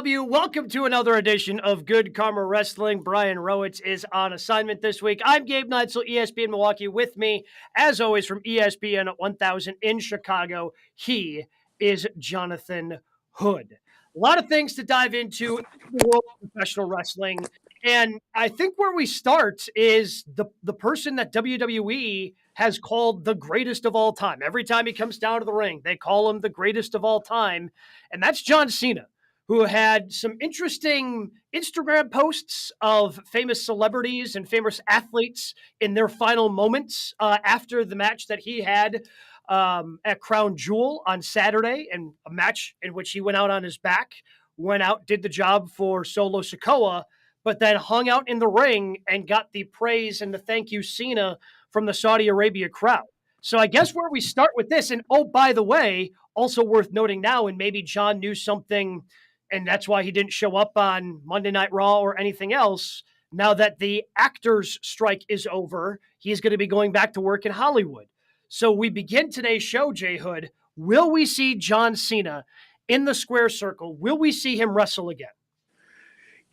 Welcome to another edition of Good Karma Wrestling. Brian Rowitz is on assignment this week. I'm Gabe Neitzel, ESPN Milwaukee. With me, as always, from ESPN 1000 in Chicago, he is Jonathan Hood. A lot of things to dive into in the world of professional wrestling. And I think where we start is the person that WWE has called the greatest of all time. Every time he comes down to the ring, they call him the greatest of all time. And that's John Cena, who had some interesting Instagram posts of famous celebrities and famous athletes in their final moments after the match that he had at Crown Jewel on Saturday, and a match in which he went out on his back, went out, did the job for Solo Sikoa, but then hung out in the ring and got the praise and the thank you Cena from the Saudi Arabia crowd. So I guess where we start with this, and oh, by the way, also worth noting now, and maybe John knew something and that's why he didn't show up on Monday Night Raw or anything else. Now that the actors' strike is over, he's going to be going back to work in Hollywood. So we begin today's show, Jay Hood. Will we see John Cena in the square circle? Will we see him wrestle again?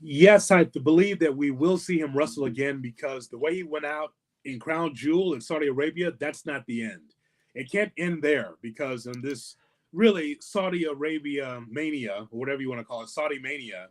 Yes, I believe that we will see him wrestle again, because the way he went out in Crown Jewel in Saudi Arabia, that's not the end. It can't end there, because in this really Saudi Arabia mania, or whatever you want to call it, Saudi mania,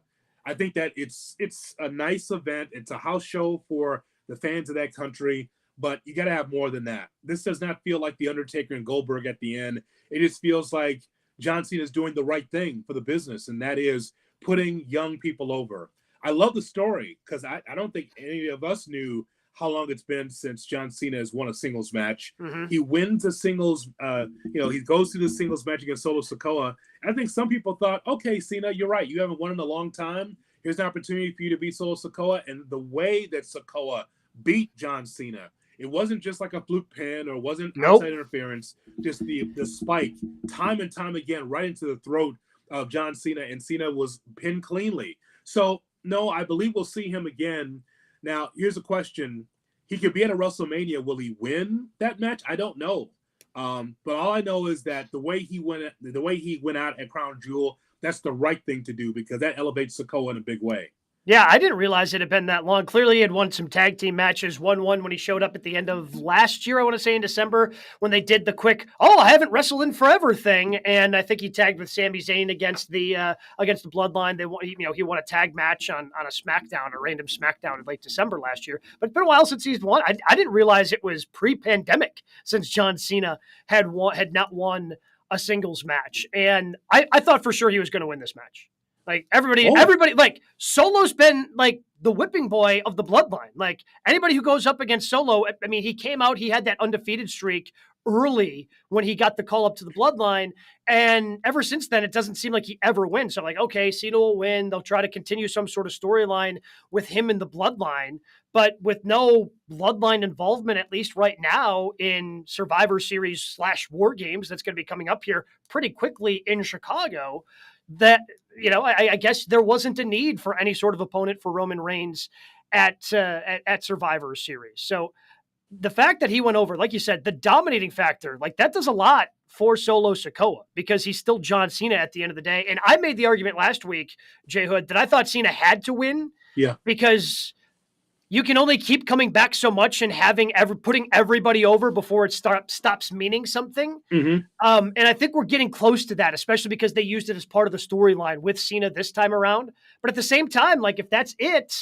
I think that it's a nice event. It's a house show for the fans of that country, but you got to have more than that. This does not feel like The Undertaker and Goldberg at the end. It just feels like John Cena is doing the right thing for the business, and that is putting young people over. I love the story, because I don't think any of us knew how long it's been since John Cena has won a singles match. Mm-hmm. He wins a singles, he goes through the singles match against Solo Sikoa. I think some people thought, okay, Cena, you're right. You haven't won in a long time. Here's an opportunity for you to beat Solo Sikoa. And the way that Sikoa beat John Cena, it wasn't just like a fluke pin, or wasn't outside interference, just the spike time and time again right into the throat of John Cena, and Cena was pinned cleanly. So, no, I believe we'll see him again. Now, here's a question. He could be at a WrestleMania. Will he win that match? I don't know. But all I know is that the way he went out at Crown Jewel, that's the right thing to do, because that elevates Sikoa in a big way. Yeah, I didn't realize it had been that long. Clearly, he had won some tag team matches, won one when he showed up at the end of last year, I want to say in December, when they did the quick, I haven't wrestled in forever thing. And I think he tagged with Sami Zayn against the Bloodline. He won a tag match on a SmackDown, a random SmackDown in late December last year. But it's been a while since he's won. I didn't realize it was pre-pandemic since John Cena had not won a singles match. And I thought for sure he was going to win this match. Like everybody, like Solo's been like the whipping boy of the Bloodline. Like anybody who goes up against Solo, I mean, he came out, he had that undefeated streak early when he got the call up to the Bloodline. And ever since then, it doesn't seem like he ever wins. So like, okay, Cena will win. They'll try to continue some sort of storyline with him in the Bloodline, but with no Bloodline involvement, at least right now in Survivor Series / Wargames, that's going to be coming up here pretty quickly in Chicago. That, I guess there wasn't a need for any sort of opponent for Roman Reigns at Survivor Series. So the fact that he went over, like you said, the dominating factor, like that does a lot for Solo Sikoa, because he's still John Cena at the end of the day. And I made the argument last week, Jay Hood, that I thought Cena had to win. Yeah. Because you can only keep coming back so much and putting everybody over before it stops meaning something. Mm-hmm. And I think we're getting close to that, especially because they used it as part of the storyline with Cena this time around. But at the same time, like if that's it,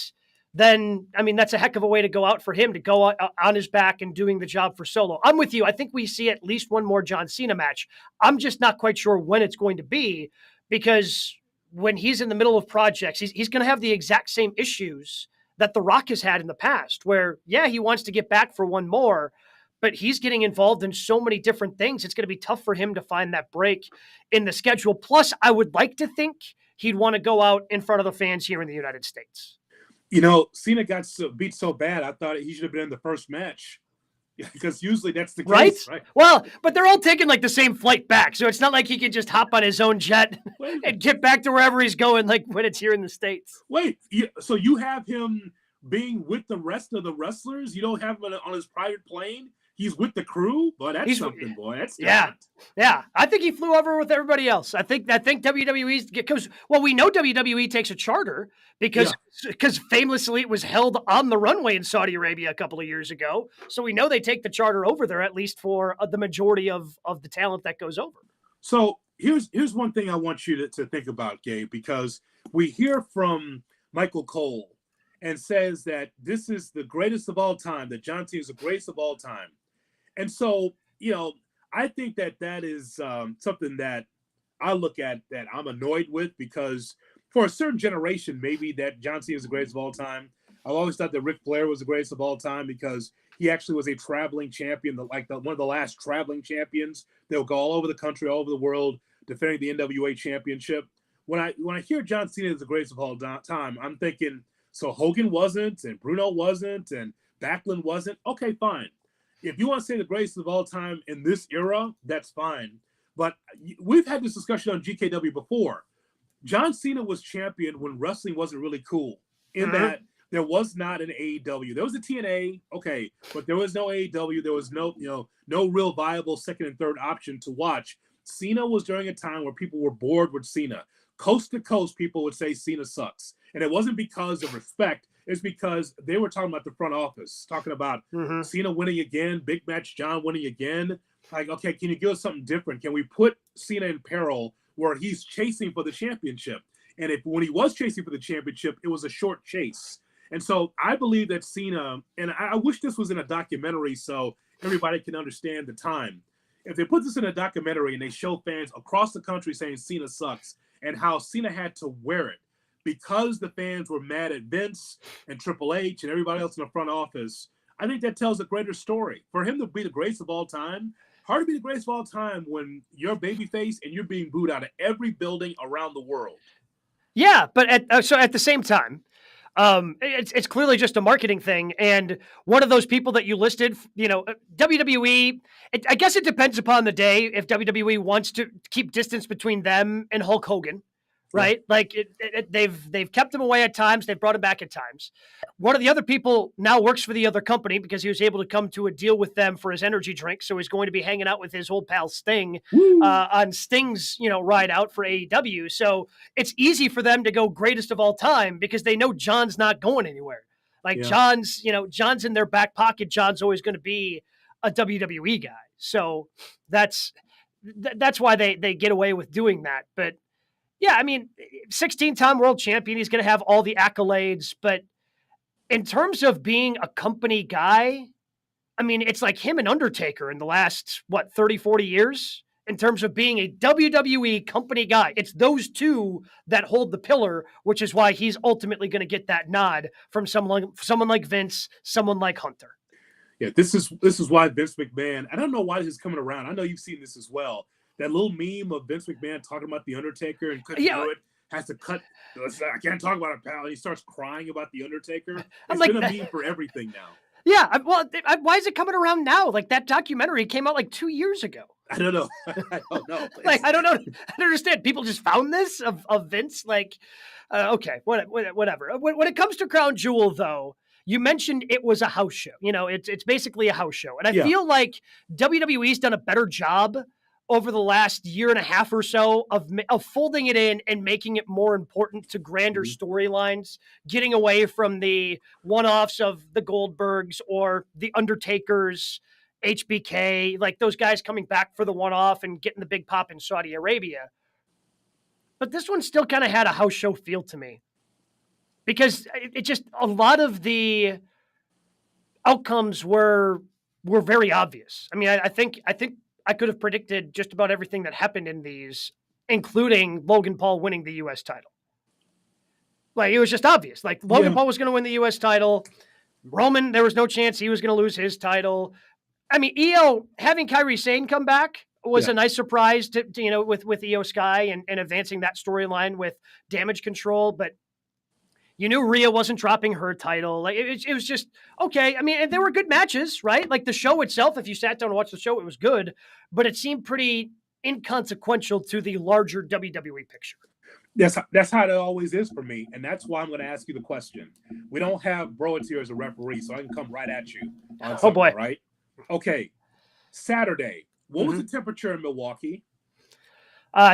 then, I mean, that's a heck of a way to go out for him, to go on his back and doing the job for Solo. I'm with you. I think we see at least one more John Cena match. I'm just not quite sure when it's going to be, because when he's in the middle of projects, he's going to have the exact same issues that The Rock has had in the past, where, yeah, he wants to get back for one more, but he's getting involved in so many different things. It's going to be tough for him to find that break in the schedule. Plus, I would like to think he'd want to go out in front of the fans here in the United States. Cena got beat so bad, I thought he should have been in the first match. Because usually that's the case, right? Well, but they're all taking like the same flight back, so it's not like he can just hop on his own jet and get back to wherever he's going, like when it's here in the States. Wait, so you have him being with the rest of the wrestlers? You don't have him on his private plane? he's with the crew, but that's something, boy. That's different. Yeah. I think he flew over with everybody else. I think WWE's because we know WWE takes a charter because famously it was held on the runway in Saudi Arabia a couple of years ago. So we know they take the charter over there at least for the majority of the talent that goes over. So here's one thing I want you to think about, Gabe, because we hear from Michael Cole and says that this is the greatest of all time, that John Cena is the greatest of all time. And so, I think that is something that I look at that I'm annoyed with, because for a certain generation, maybe that John Cena is the greatest of all time. I've always thought that Ric Flair was the greatest of all time because he actually was a traveling champion, one of the last traveling champions. They'll go all over the country, all over the world, defending the NWA championship. When I hear John Cena is the greatest of all time, I'm thinking, so Hogan wasn't, and Bruno wasn't, and Backlund wasn't. Okay, fine. If you want to say the greatest of all time in this era, that's fine. But we've had this discussion on GKW before. John Cena was champion when wrestling wasn't really cool, in that there was not an AEW. There was a TNA, okay, but there was no AEW. There was no real viable second and third option to watch. Cena was during a time where people were bored with Cena. Coast to coast, people would say Cena sucks. And it wasn't because of respect. It's because they were talking about the front office, talking about Cena winning again, big match John winning again. Like, okay, can you give us something different? Can we put Cena in peril where he's chasing for the championship? And when he was chasing for the championship, it was a short chase. And so I believe that Cena, and I wish this was in a documentary so everybody can understand the time. If they put this in a documentary and they show fans across the country saying Cena sucks and how Cena had to wear it because the fans were mad at Vince and Triple H and everybody else in the front office, I think that tells a greater story. For him to be the greatest of all time, hard to be the greatest of all time when you're babyface and you're being booed out of every building around the world. Yeah, but at the same time, it's clearly just a marketing thing. And one of those people that you listed, WWE, I guess it depends upon the day if WWE wants to keep distance between them and Hulk Hogan, right? Yeah. Like they've kept him away at times. They've brought him back at times. One of the other people now works for the other company because he was able to come to a deal with them for his energy drink. So he's going to be hanging out with his old pal Sting on Sting's, ride out for AEW. So it's easy for them to go greatest of all time because they know John's not going anywhere. Like John's in their back pocket. John's always going to be a WWE guy. So that's why they get away with doing that. But yeah, I mean, 16-time world champion, he's going to have all the accolades, but in terms of being a company guy, I mean, it's like him and Undertaker in the last, 30, 40 years in terms of being a WWE company guy. It's those two that hold the pillar, which is why he's ultimately going to get that nod from someone like Vince, someone like Hunter. Yeah, this is why Vince McMahon, I don't know why this is coming around. I know you've seen this as well. That little meme of Vince McMahon talking about The Undertaker and couldn't do it, has to cut. I can't talk about it, pal. And he starts crying about The Undertaker. It's been a meme for everything now. Yeah, well, why is it coming around now? Like that documentary came out like 2 years ago. I don't know. I don't know. I don't know. I don't understand. People just found this of Vince. Okay, whatever. When it comes to Crown Jewel, though, you mentioned it was a house show. It's basically a house show, and I feel like WWE's done a better job over the last year and a half or so of folding it in and making it more important to grander storylines, getting away from the one-offs of the Goldbergs or the Undertakers, HBK, like those guys coming back for the one-off and getting the big pop in Saudi Arabia. But this one still kind of had a house show feel to me because it just, a lot of the outcomes were very obvious. I mean, I think I could have predicted just about everything that happened in these, including Logan Paul winning the U.S. title. Like, it was just obvious. Like, Logan Paul was going to win the U.S. title. Roman, there was no chance he was going to lose his title. I mean, EO, having Kairi Sane come back was a nice surprise to with EO Sky and advancing that storyline with Damage Control. But you knew Rhea wasn't dropping her title. Like it was just okay. I mean, and there were good matches, right? Like the show itself, if you sat down and watched the show, it was good, but it seemed pretty inconsequential to the larger WWE picture. That's how it always is for me, and that's why I'm going to ask you the question. We don't have Broets here as a referee, so I can come right at you. On oh boy, right? Okay, Saturday. What was Mm-hmm. the temperature in Milwaukee?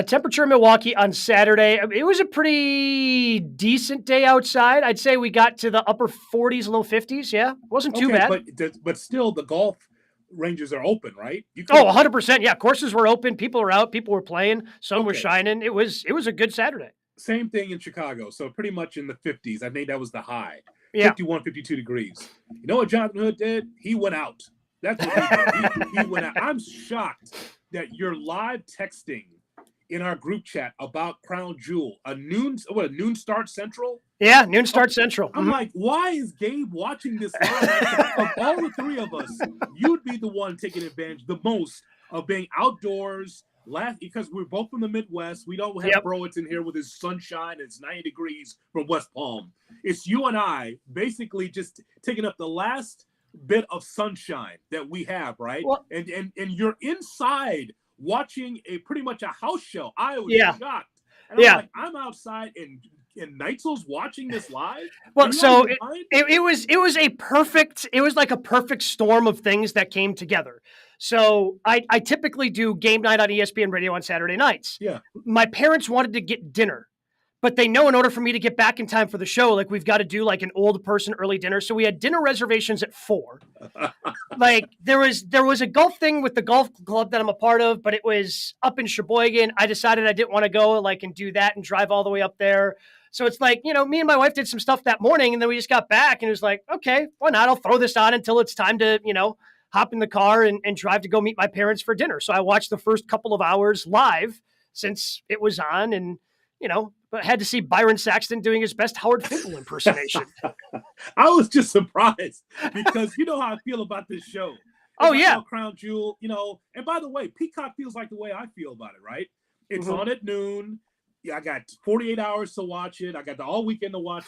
Temperature in Milwaukee on Saturday. It was a pretty decent day outside. I'd say we got to the upper 40s, low 50s. Yeah, wasn't too Okay, bad. but still, the golf ranges are open, right? You could Oh, have. 100%. Yeah, courses were open. People were out. People were playing. Sun was Okay, shining. It was a good Saturday. same thing in Chicago. So pretty much in the 50s. I think that was the high. Yeah. 51, 52 degrees. You know what Jonathan Hood did? He went out. That's what he did. He went out. I'm shocked that you're live texting in our group chat about Crown Jewel. A noon start central? Yeah, noon start central. I'm like, why is Gabe watching this live? Of all the three of us, you'd be the one taking advantage the most of being outdoors, because we're both from the Midwest. We don't have Browitz in here with his sunshine. It's 90 degrees from West Palm. It's you and I basically just taking up the last bit of sunshine that we have, right? Well, and you're inside watching pretty much a house show. I was shocked. And I'm like, I'm outside and Neitzel's watching this live. Well, so it was like a perfect storm of things that came together. So I typically do game night on ESPN radio on Saturday nights. Yeah. My parents wanted to get dinner, but they know in order for me to get back in time for the show, like we've got to do like an old person early dinner. So we had dinner reservations at 4. Like there was a golf thing with the golf club that I'm a part of, but it was up in Sheboygan. I decided I didn't want to go and do that and drive all the way up there. So it's like, me and my wife did some stuff that morning and then we just got back and it was like, okay, why not? I'll throw this on until it's time to, hop in the car and drive to go meet my parents for dinner. So I watched the first couple of hours live since it was on and, but had to see Byron Saxton doing his best Howard Finkel impersonation. I was just surprised because you know how I feel about this show. Crown Jewel, and by the way, Peacock feels like the way I feel about it, right? It's on at noon. Yeah, I got 48 hours to watch it. I got the all weekend to watch.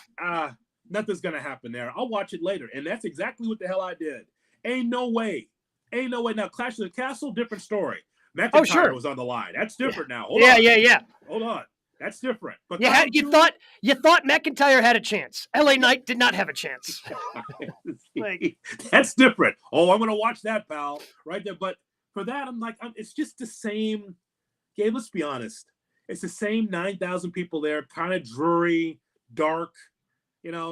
Nothing's going to happen there. I'll watch it later. And that's exactly what the hell I did. Ain't no way. Now, Clash of the Castle, different story. McIntyre was on the line. That's different now. Hold on. Hold on. That's different. But you thought McIntyre had a chance. LA Knight did not have a chance. That's different. Oh, I'm going to watch that, pal. Right there. But for that, I'm like, it's just the same. Gabe, let's be honest. It's the same 9,000 people there, kind of dreary, dark.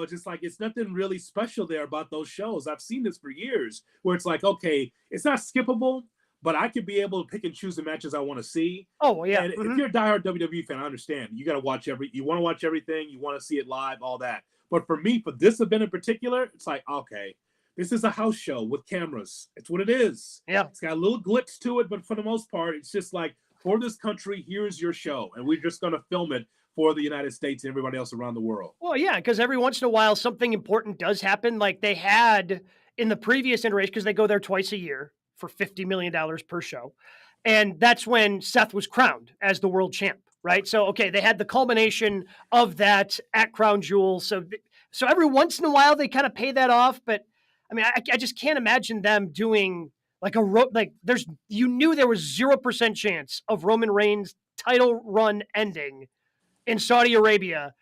Just like it's nothing really special there about those shows. I've seen this for years where it's like, okay, it's not skippable, but I could be able to pick and choose the matches I want to see. Oh, yeah. And if you're a diehard WWE fan, I understand. You got to watch you want to watch everything. You want to see it live, all that. But for me, for this event in particular, it's like, okay, this is a house show with cameras. It's what it is. Yeah. It's got a little glitz to it, but for the most part, it's just like, for this country, here's your show. And we're just going to film it for the United States and everybody else around the world. Well, yeah, because every once in a while, something important does happen. Like they had in the previous iteration, because they go there twice a year for $50 million per show. And that's when Seth was crowned as the world champ, right? So, okay, they had the culmination of that at Crown Jewel. So every once in a while, they kind of pay that off. But, I mean, I just can't imagine them doing there was 0% chance of Roman Reigns' title run ending in Saudi Arabia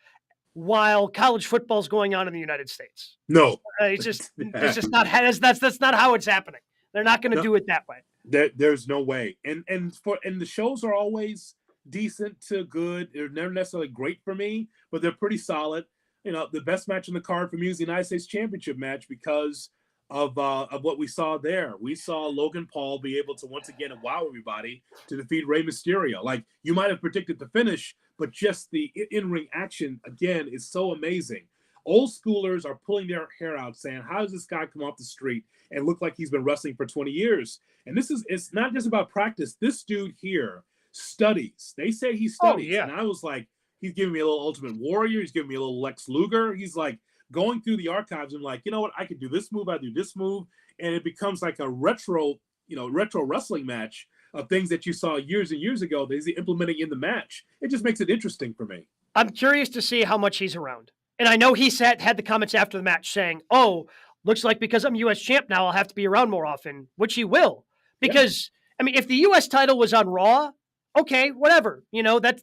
while college football is going on in the United States. No, it's just not that's not how it's happening. They're not going to do it that way. There's no way. And the shows are always decent to good. They're never necessarily great for me, but they're pretty solid. The best match on the card for me is the United States Championship match because of what we saw there. We saw Logan Paul be able to once again wow everybody to defeat Rey Mysterio. Like you might have predicted the finish, but just the in-ring action again is so amazing. Old schoolers are pulling their hair out saying, how does this guy come off the street and look like he's been wrestling for 20 years? And it's not just about practice. This dude here studies. They say he studies. Oh, yeah. And I was like, he's giving me a little Ultimate Warrior. He's giving me a little Lex Luger. He's like going through the archives and like, you know what? I could do this move. I do this move. And it becomes like a retro wrestling match of things that you saw years and years ago that he's implementing in the match. It just makes it interesting for me. I'm curious to see how much he's around. And I know he had the comments after the match saying, oh, looks like because I'm U.S. champ now, I'll have to be around more often, which he will. Because, I mean, if the U.S. title was on Raw, okay, whatever.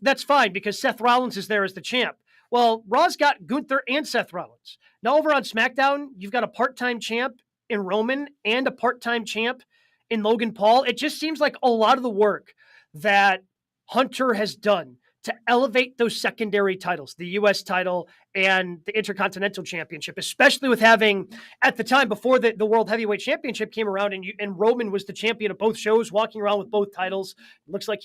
That's fine because Seth Rollins is there as the champ. Well, Raw's got Gunther and Seth Rollins. Now over on SmackDown, you've got a part-time champ in Roman and a part-time champ in Logan Paul. It just seems like a lot of the work that Hunter has done to elevate those secondary titles, the U.S. title and the Intercontinental Championship, especially with having, at the time before the World Heavyweight Championship came around and Roman was the champion of both shows, walking around with both titles. Looks like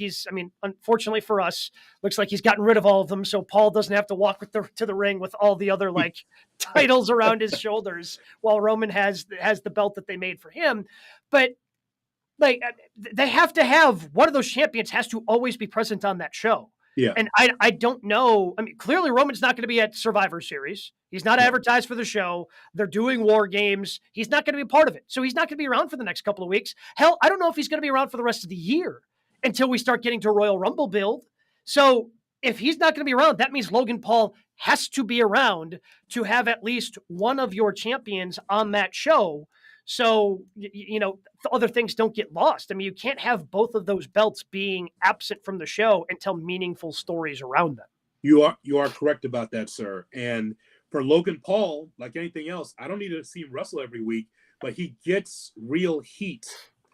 unfortunately for us, looks like he's gotten rid of all of them, so Paul doesn't have to walk to the ring with all the other titles around his shoulders, while Roman has the belt that they made for him. But they have to have one of those champions has to always be present on that show. Yeah. And I don't know. I mean, clearly Roman's not going to be at Survivor Series. He's not advertised for the show. They're doing War Games. He's not going to be a part of it. So he's not going to be around for the next couple of weeks. Hell, I don't know if he's going to be around for the rest of the year until we start getting to Royal Rumble build. So if he's not going to be around, that means Logan Paul has to be around to have at least one of your champions on that show. So, other things don't get lost. I mean, you can't have both of those belts being absent from the show and tell meaningful stories around them. You are correct about that, sir. And for Logan Paul, like anything else, I don't need to see him wrestle every week, but he gets real heat.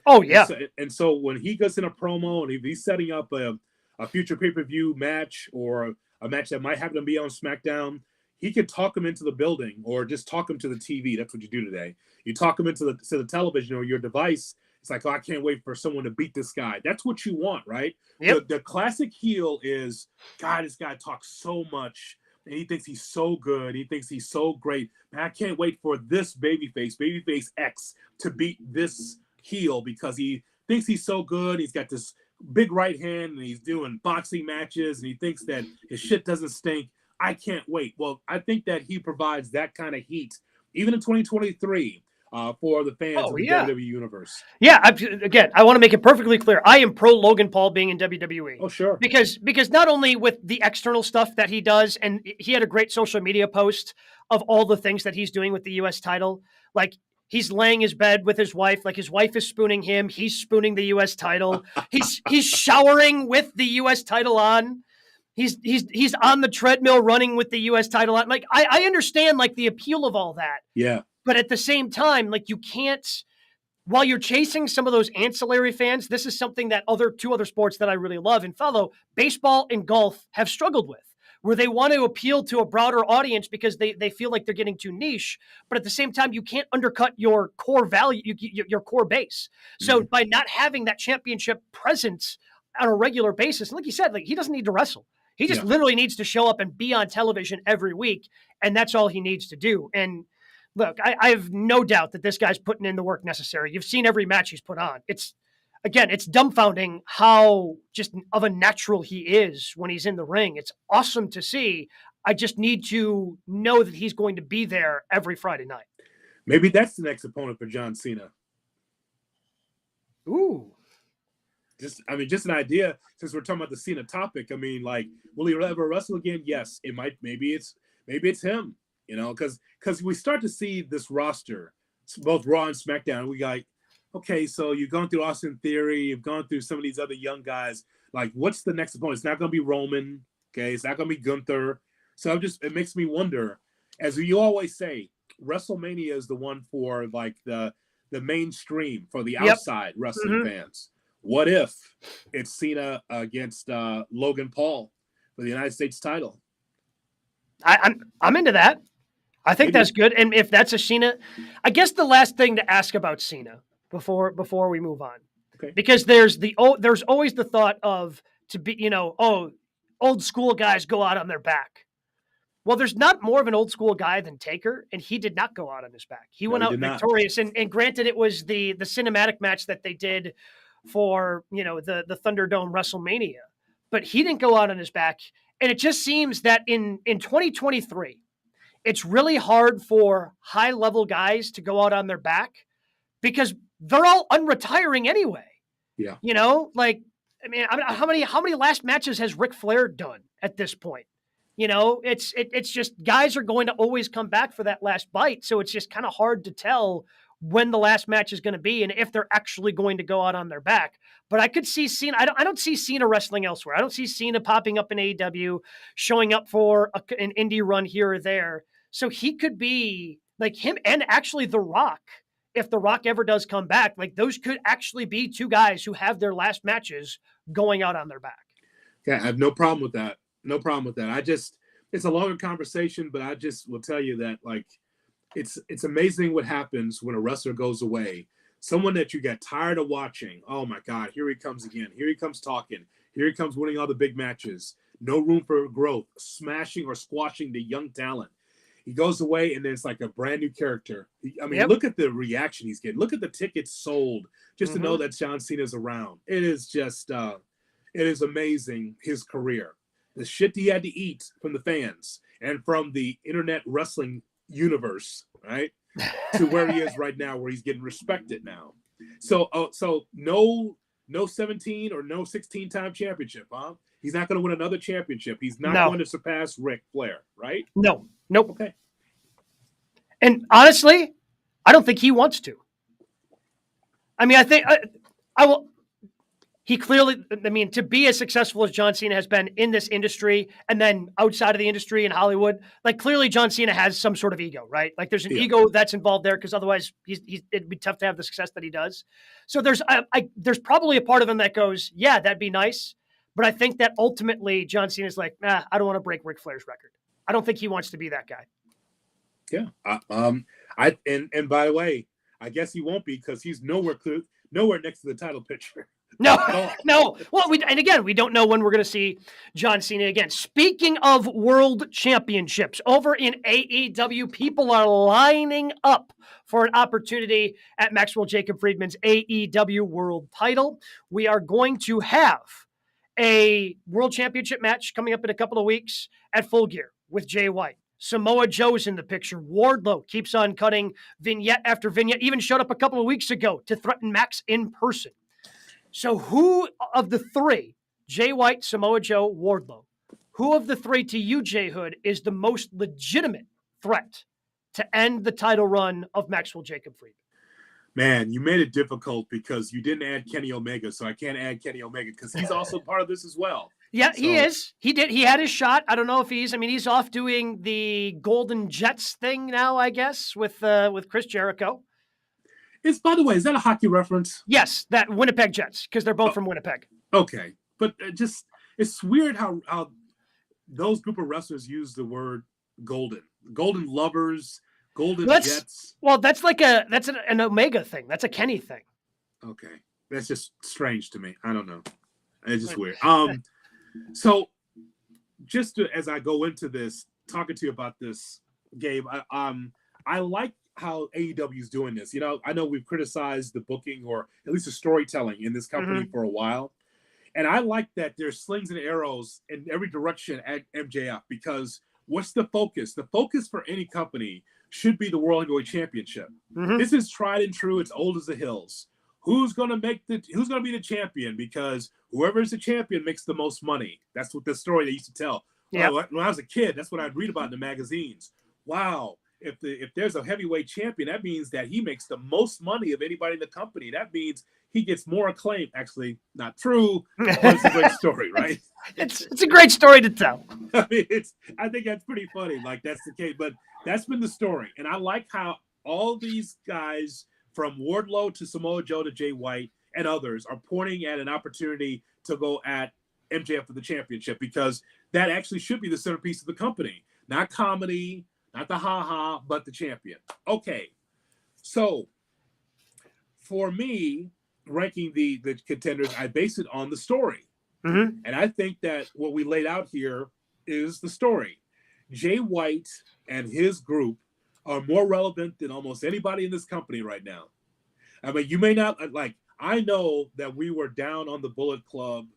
Oh, yeah. And so when he goes in a promo and if he's setting up a future pay-per-view match or a match that might happen to be on SmackDown, he can talk him into the building or just talk him to the TV. That's what you do today. You talk him into the television or your device. It's like, oh, I can't wait for someone to beat this guy. That's what you want, right? Yep. The classic heel is, God, this guy talks so much, and he thinks he's so good. He thinks he's so great. And I can't wait for this babyface X, to beat this heel because he thinks he's so good. He's got this big right hand, and he's doing boxing matches, and he thinks that his shit doesn't stink. I can't wait. Well, I think that he provides that kind of heat, even in 2023, for the fans of the WWE Universe. Yeah, I want to make it perfectly clear. I am pro Logan Paul being in WWE. Oh, sure. Because not only with the external stuff that he does, and he had a great social media post of all the things that he's doing with the U.S. title. Like, he's laying his bed with his wife. Like, his wife is spooning him. He's spooning the U.S. title. He's showering with the U.S. title on. He's on the treadmill running with the U.S. title on. Like, I understand, like, the appeal of all that. Yeah. But at the same time, like, you can't, while you're chasing some of those ancillary fans, this is something that two other sports that I really love and follow, baseball and golf, have struggled with, where they want to appeal to a broader audience because they feel like they're getting too niche. But at the same time, you can't undercut your core value, your core base. So by not having that championship presence on a regular basis, and like you said, like, he doesn't need to wrestle. He just literally needs to show up and be on television every week, and that's all he needs to do. And look, I have no doubt that this guy's putting in the work necessary. You've seen every match he's put on. It's dumbfounding how just of a natural he is when he's in the ring. It's awesome to see. I just need to know that he's going to be there every Friday night. Maybe that's the next opponent for John Cena. Ooh. Just an idea, since we're talking about the Cena topic. I mean, like, will he ever wrestle again? Yes, it might. Maybe it's him, because we start to see this roster, both Raw and SmackDown. We got, okay, so you've gone through Austin Theory, you've gone through some of these other young guys. Like, what's the next opponent? It's not going to be Roman, okay? It's not going to be Gunther. So it makes me wonder, as you always say, WrestleMania is the one for, like, the mainstream, for the outside wrestling fans. What if it's Cena against Logan Paul for the United States title? I'm into that. I think that's good. And if that's a Cena, I guess the last thing to ask about Cena before we move on, because there's always the thought of, to be, old school guys go out on their back. Well, there's not more of an old school guy than Taker, and he did not go out on his back. He went out victorious. And granted, it was the cinematic match that they did for, the Thunderdome WrestleMania, but he didn't go out on his back. And it just seems that in 2023, it's really hard for high level guys to go out on their back because they're all unretiring anyway. Yeah. How many last matches has Ric Flair done at this point? It's just, guys are going to always come back for that last bite. So it's just kind of hard to tell when the last match is going to be and if they're actually going to go out on their back. But I could see Cena. I don't see Cena wrestling elsewhere. I don't see Cena popping up in AEW, showing up for an indie run here or there. So he could be like him, and actually The Rock if The Rock ever does come back, like those could actually be two guys who have their last matches going out on their back. Yeah, I have no problem with that. No problem with that. It's a longer conversation, but I just will tell you that like it's amazing what happens when a wrestler goes away. Someone that you get tired of watching. Oh my God, here he comes again. Here he comes talking. Here he comes winning all the big matches. No room for growth, smashing or squashing the young talent. He goes away, and then it's like a brand new character. I mean, Look at the reaction he's getting. Look at the tickets sold just to know that John Cena's around. It is just, it is amazing, his career. The shit he had to eat from the fans and from the internet wrestling universe, right? To where he is right now, where he's getting respected now. So no 17 or no 16-time championship, huh? He's not going to win another championship. He's not going to surpass Ric Flair, right? No. Nope. Okay. And honestly, I don't think he wants to. I mean, I think I will. He clearly, I mean, to be as successful as John Cena has been in this industry and then outside of the industry in Hollywood, like clearly John Cena has some sort of ego, right? Like there's an ego that's involved there because otherwise it'd be tough to have the success that he does. So there's probably a part of him that goes, yeah, that'd be nice. But I think that ultimately John Cena's like, I don't want to break Ric Flair's record. I don't think he wants to be that guy. Yeah. And by the way, I guess he won't be because he's nowhere next to the title picture. No. Well, we don't know when we're going to see John Cena again. Speaking of world championships, over in AEW, people are lining up for an opportunity at Maxwell Jacob Friedman's AEW world title. We are going to have a world championship match coming up in a couple of weeks at Full Gear with Jay White. Samoa Joe's in the picture. Wardlow keeps on cutting vignette after vignette, even showed up a couple of weeks ago to threaten Max in person. So who of the three, Jay White, Samoa Joe, Wardlow, who of the three to you, Jay Hood, is the most legitimate threat to end the title run of Maxwell Jacob Friedman? Man, you made it difficult because you didn't add Kenny Omega, so I can't add Kenny Omega because he's also part of this as well. Yeah, so. He is. He had his shot. I don't know if he's off doing the Golden Jets thing now, I guess, with Chris Jericho. By the way, is that a hockey reference? Yes, that Winnipeg Jets, because they're both from Winnipeg. Okay. But it's weird how those group of wrestlers use the word golden. Golden lovers, golden Jets. Well, that's an Omega thing. That's a Kenny thing. Okay. That's just strange to me. I don't know. It's just weird. So just as I go into this, talking to you about this, Gabe, I like how AEW is doing this. You know, I know we've criticized the booking or at least the storytelling in this company for a while. And I like that there's slings and arrows in every direction at MJF because what's the focus? The focus for any company should be the World Heavyweight Championship. This is tried and true. It's old as the hills. Who's going to be the champion? Because whoever is the champion makes the most money. That's what the story they used to tell. Yep. When I was a kid, that's what I'd read about in the magazines. Wow. If there's a heavyweight champion, that means that he makes the most money of anybody in the company. That means he gets more acclaim. Actually, not true, but it's a great story, right? It's a great story to tell. I mean, I think that's pretty funny. Like that's the case, but that's been the story, and I like how all these guys, from Wardlow to Samoa Joe to Jay White and others, are pointing at an opportunity to go at MJF for the championship because that actually should be the centerpiece of the company, not comedy. Not the ha-ha, but the champion. Okay. So, for me, ranking the contenders, I base it on the story. And I think that what we laid out here is the story. Jay White and his group are more relevant than almost anybody in this company right now. I mean, you may not, I know that we were down on the Bullet Club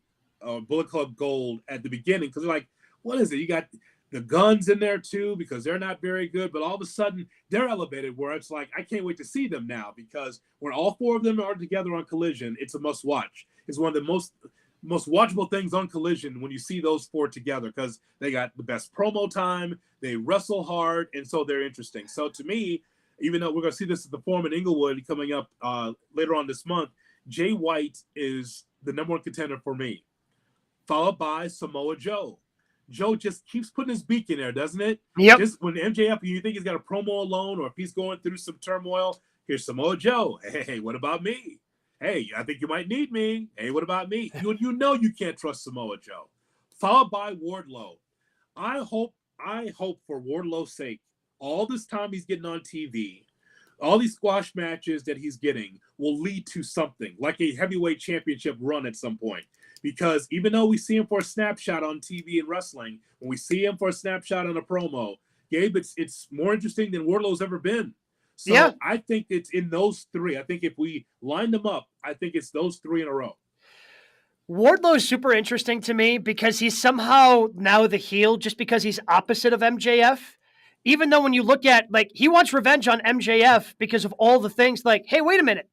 Gold at the beginning because they're like, what is it? You got the Guns in there too because they're not very good, but all of a sudden they're elevated where it's like I can't wait to see them now because when all four of them are together on Collision, it's a must watch. It's one of the most watchable things on Collision when you see those four together because they got the best promo time, they wrestle hard, and so they're interesting. So to me, even though we're going to see this at the Forum in Inglewood coming up later on this month, Jay White is the number one contender for me, followed by Samoa Joe. Joe just keeps putting his beak in there, doesn't it? Yep. Just when MJF, you think he's got a promo alone or if he's going through some turmoil, Here's Samoa Joe. Hey, what about me? Hey, I think you might need me. Hey, what about me? You know you can't trust Samoa Joe. Followed by Wardlow. I hope for Wardlow's sake, all this time he's getting on TV, all these squash matches that he's getting will lead to something like a heavyweight championship run at some point. Because even though we see him for a snapshot on TV and wrestling, when we see him for a snapshot on a promo, Gabe, it's more interesting than Wardlow's ever been. So yeah. I think it's in those three. I think if we line them up, I think it's those three in a row. Wardlow is super interesting to me because he's somehow now the heel just because he's opposite of MJF. Even though when you look at, like, he wants revenge on MJF because of all the things like, hey, wait a minute.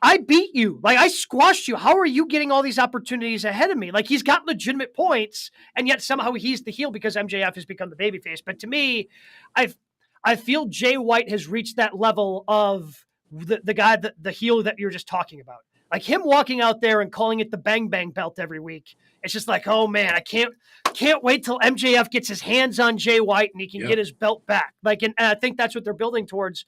I beat you. Like, I squashed you. How are you getting all these opportunities ahead of me? Like, he's got legitimate points, and yet somehow he's the heel because MJF has become the babyface. But to me, I feel Jay White has reached that level of the guy, the heel that you're just talking about. Like, him walking out there and calling it the Bang Bang belt every week. It's just like, oh man, I can't wait till MJF gets his hands on Jay White and he can get his belt back. Like, and I think that's what they're building towards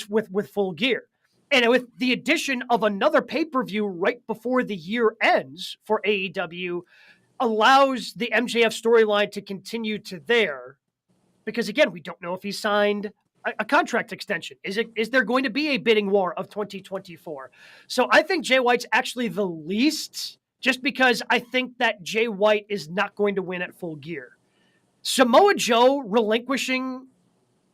with Full Gear. And with the addition of another pay-per-view right before the year ends for AEW allows the MJF storyline to continue to there. Because again, we don't know if he signed a contract extension. Is there going to be a bidding war of 2024? So I think Jay White's actually the least, just because I think that Jay White is not going to win at Full Gear. Samoa Joe relinquishing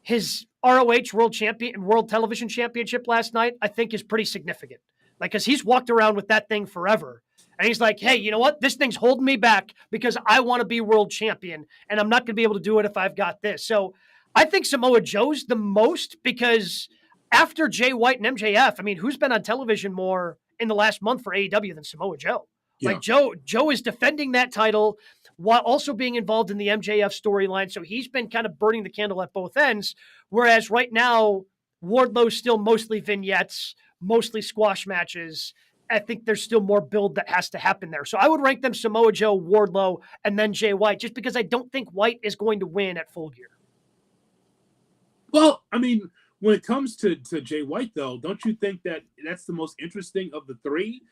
his ROH World Television Championship last night, I think is pretty significant. Like, because he's walked around with that thing forever. And he's like, hey, you know what? This thing's holding me back because I want to be world champion, and I'm not going to be able to do it if I've got this. So I think Samoa Joe's the most, because after Jay White and MJF, I mean, who's been on television more in the last month for AEW than Samoa Joe? Yeah. Like, Joe is defending that title while also being involved in the MJF storyline. So he's been kind of burning the candle at both ends. Whereas right now, Wardlow's still mostly vignettes, mostly squash matches. I think there's still more build that has to happen there. So I would rank them Samoa Joe, Wardlow, and then Jay White, just because I don't think White is going to win at Full Gear. Well, I mean, when it comes to Jay White, though, don't you think that that's the most interesting of the three?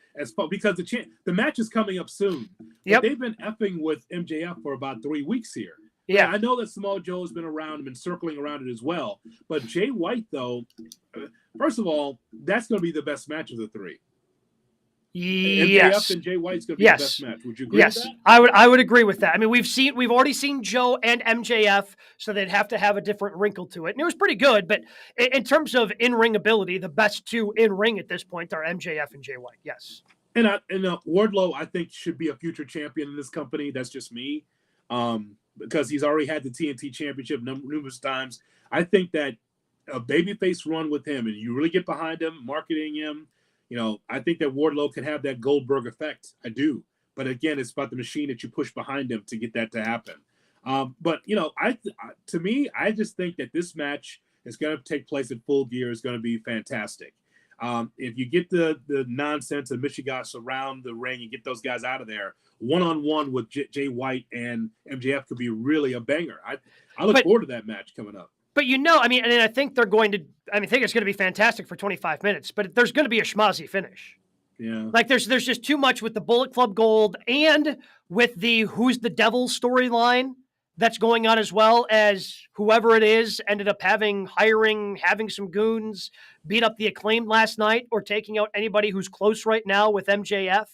Because the match is coming up soon. Yep. They've been effing with MJF for about 3 weeks here. Yeah, I know that Samoa Joe has been around and been circling around it as well. But Jay White, though, first of all, that's going to be the best match of the three. Yes. MJF and Jay White's going to be the best match. Would you agree with that? I would agree with that. I mean, we've already seen Joe and MJF, so they'd have to have a different wrinkle to it. And it was pretty good, but in terms of in-ring ability, the best two in-ring at this point are MJF and Jay White. Yes. And Wardlow, I think, should be a future champion in this company. That's just me. Because he's already had the TNT championship numerous times. I think that a babyface run with him, and you really get behind him, marketing him, I think that Wardlow can have that Goldberg effect. I do. But again, it's about the machine that you push behind him to get that to happen. But to me, I just think that this match is going to take place at Full Gear is going to be fantastic. If you get the nonsense of Michigas around the ring and get those guys out of there, one-on-one with Jay White and MJF could be really a banger. I look forward to that match coming up. But I mean, and I think they're going to. I think it's going to be fantastic for 25 minutes. But there's going to be a schmozzy finish. Yeah. Like there's just too much with the Bullet Club Gold and with the Who's the Devil storyline that's going on, as well as whoever it is ended up having some goons beat up the Acclaimed last night, or taking out anybody who's close right now with MJF.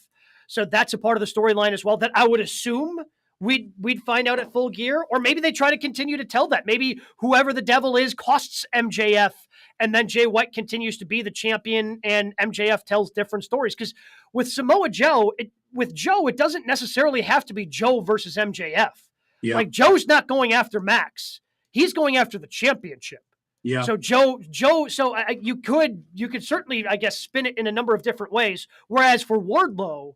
So that's a part of the storyline as well that I would assume we'd find out at Full Gear, or maybe they try to continue to tell that. Maybe whoever the devil is costs MJF, and then Jay White continues to be the champion, and MJF tells different stories. Because with Samoa Joe, it doesn't necessarily have to be Joe versus MJF. Yeah. Like, Joe's not going after Max; he's going after the championship. Yeah. So Joe. So you could certainly, I guess, spin it in a number of different ways. Whereas for Wardlow,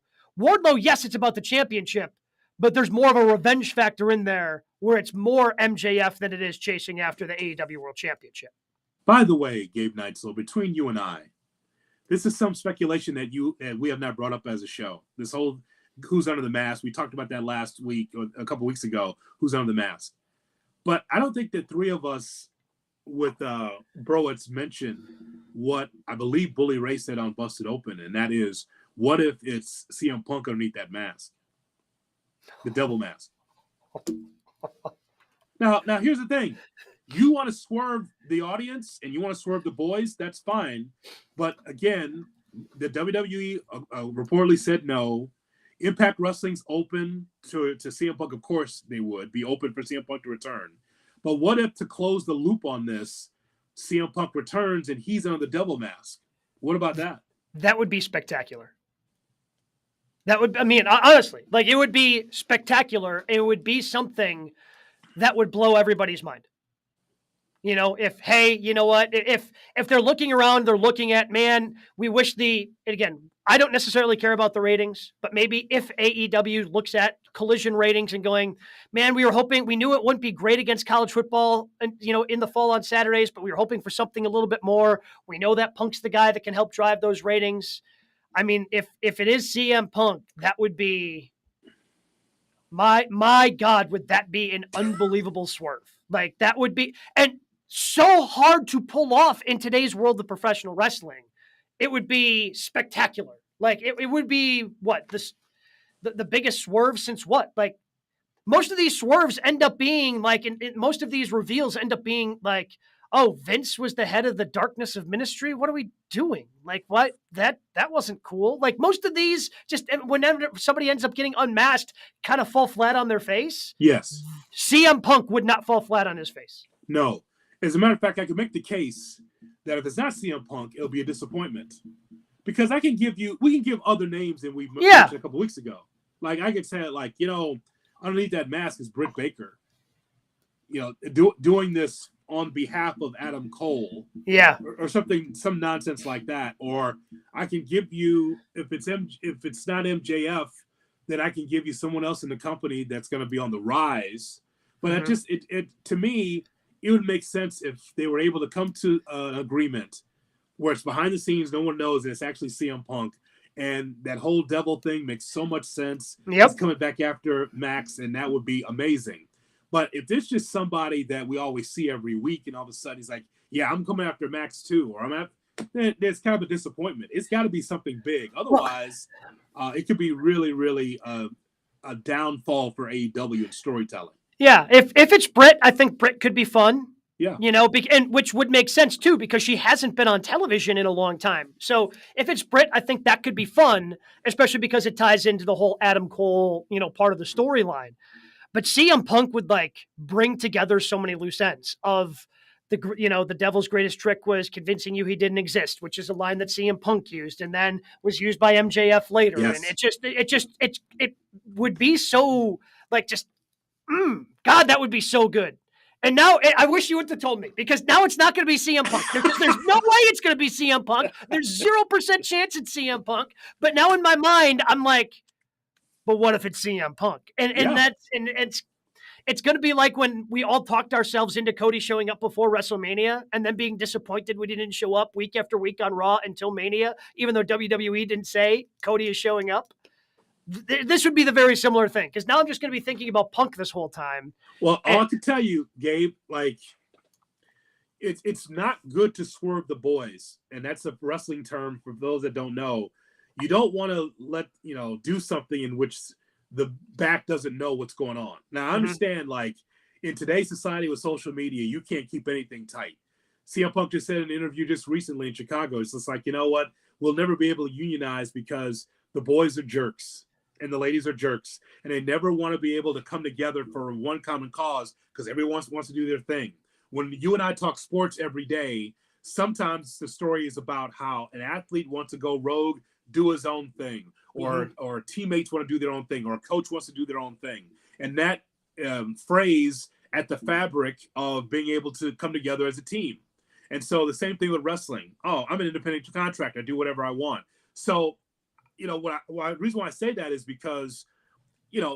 yes, it's about the championship, but there's more of a revenge factor in there where it's more MJF than it is chasing after the AEW World Championship. By the way, Gabe Neitzel, between you and I, this is some speculation that we have not brought up as a show. This whole Who's Under the Mask, we talked about that last week or a couple weeks ago, Who's Under the Mask. But I don't think the three of us with Browitz mentioned what I believe Bully Ray said on Busted Open, and that is, what if it's CM Punk underneath that mask, the devil mask? Now here's the thing. You want to swerve the audience and you want to swerve the boys, that's fine. But again, the WWE reportedly said no. Impact Wrestling's open to CM Punk. Of course they would be open for CM Punk to return. But what if, to close the loop on this, CM Punk returns and he's under the devil mask? What about that? That would be spectacular. That would, I mean, honestly, like, it would be spectacular. It would be something that would blow everybody's mind. You know, if, hey, you know what, if they're looking around, they're looking at, man, we wish again, I don't necessarily care about the ratings, but maybe if AEW looks at Collision ratings and going, man, we knew it wouldn't be great against college football, and, you know, in the fall on Saturdays, but we were hoping for something a little bit more. We know that Punk's the guy that can help drive those ratings. I mean, if it is CM Punk, that would be, my God, would that be an unbelievable swerve? Like, that would be, and so hard to pull off in today's world of professional wrestling. It would be spectacular. Like, it would be what, the biggest swerve since what? Like, most of these swerves end up being like, in most of these reveals end up being like, oh, Vince was the head of the darkness of ministry. What are we doing? Like, what? That wasn't cool. Like, most of these, just whenever somebody ends up getting unmasked, kind of fall flat on their face. Yes. CM Punk would not fall flat on his face. No. As a matter of fact, I can make the case that if it's not CM Punk, it'll be a disappointment. Because we can give other names than we mentioned a couple weeks ago. Like, I could say, like, you know, underneath that mask is Britt Baker. You know, doing this on behalf of Adam Cole. Yeah. Or something, some nonsense like that. Or I can give you, if it's not MJF, then I can give you someone else in the company that's going to be on the rise. But to me, it would make sense if they were able to come to an agreement where it's behind the scenes, no one knows, and it's actually CM Punk. And that whole devil thing makes so much sense. Yep. He's coming back after Max, and that would be amazing. But if there's just somebody that we always see every week, and all of a sudden he's like, yeah, I'm coming after Max too, or then there's kind of a disappointment. It's got to be something big. Otherwise, it could be really, really a downfall for AEW and storytelling. Yeah, if it's Britt, I think Britt could be fun. Yeah. You know, and which would make sense too, because she hasn't been on television in a long time. So if it's Britt, I think that could be fun, especially because it ties into the whole Adam Cole, you know, part of the storyline. But CM Punk would, like, bring together so many loose ends of the devil's greatest trick was convincing you he didn't exist, which is a line that CM Punk used and then was used by MJF later. Yes. And it would be so, like, just, God, that would be so good. And now I wish you would have told me, because now it's not going to be CM Punk. There's no way it's going to be CM Punk. There's 0% chance it's CM Punk. But now in my mind, I'm like, but what if it's CM Punk? And it's going to be like when we all talked ourselves into Cody showing up before WrestleMania and then being disappointed we didn't show up week after week on Raw until Mania, even though WWE didn't say Cody is showing up. This would be the very similar thing, because now I'm just going to be thinking about Punk this whole time. Well, all I can tell you, Gabe, like, it's not good to swerve the boys, and that's a wrestling term for those that don't know. You don't want to do something in which the back doesn't know what's going on. Now, I understand, like, in today's society with social media, you can't keep anything tight. CM Punk just said in an interview just recently in Chicago, it's just like, you know what? We'll never be able to unionize because the boys are jerks and the ladies are jerks, and they never want to be able to come together for one common cause because everyone wants to do their thing. When you and I talk sports every day, sometimes the story is about how an athlete wants to go rogue, do his own thing, or teammates want to do their own thing, or a coach wants to do their own thing. And that phrase at the fabric of being able to come together as a team. And so the same thing with wrestling. Oh, I'm an independent contractor. I do whatever I want. So, the reason why I say that is because,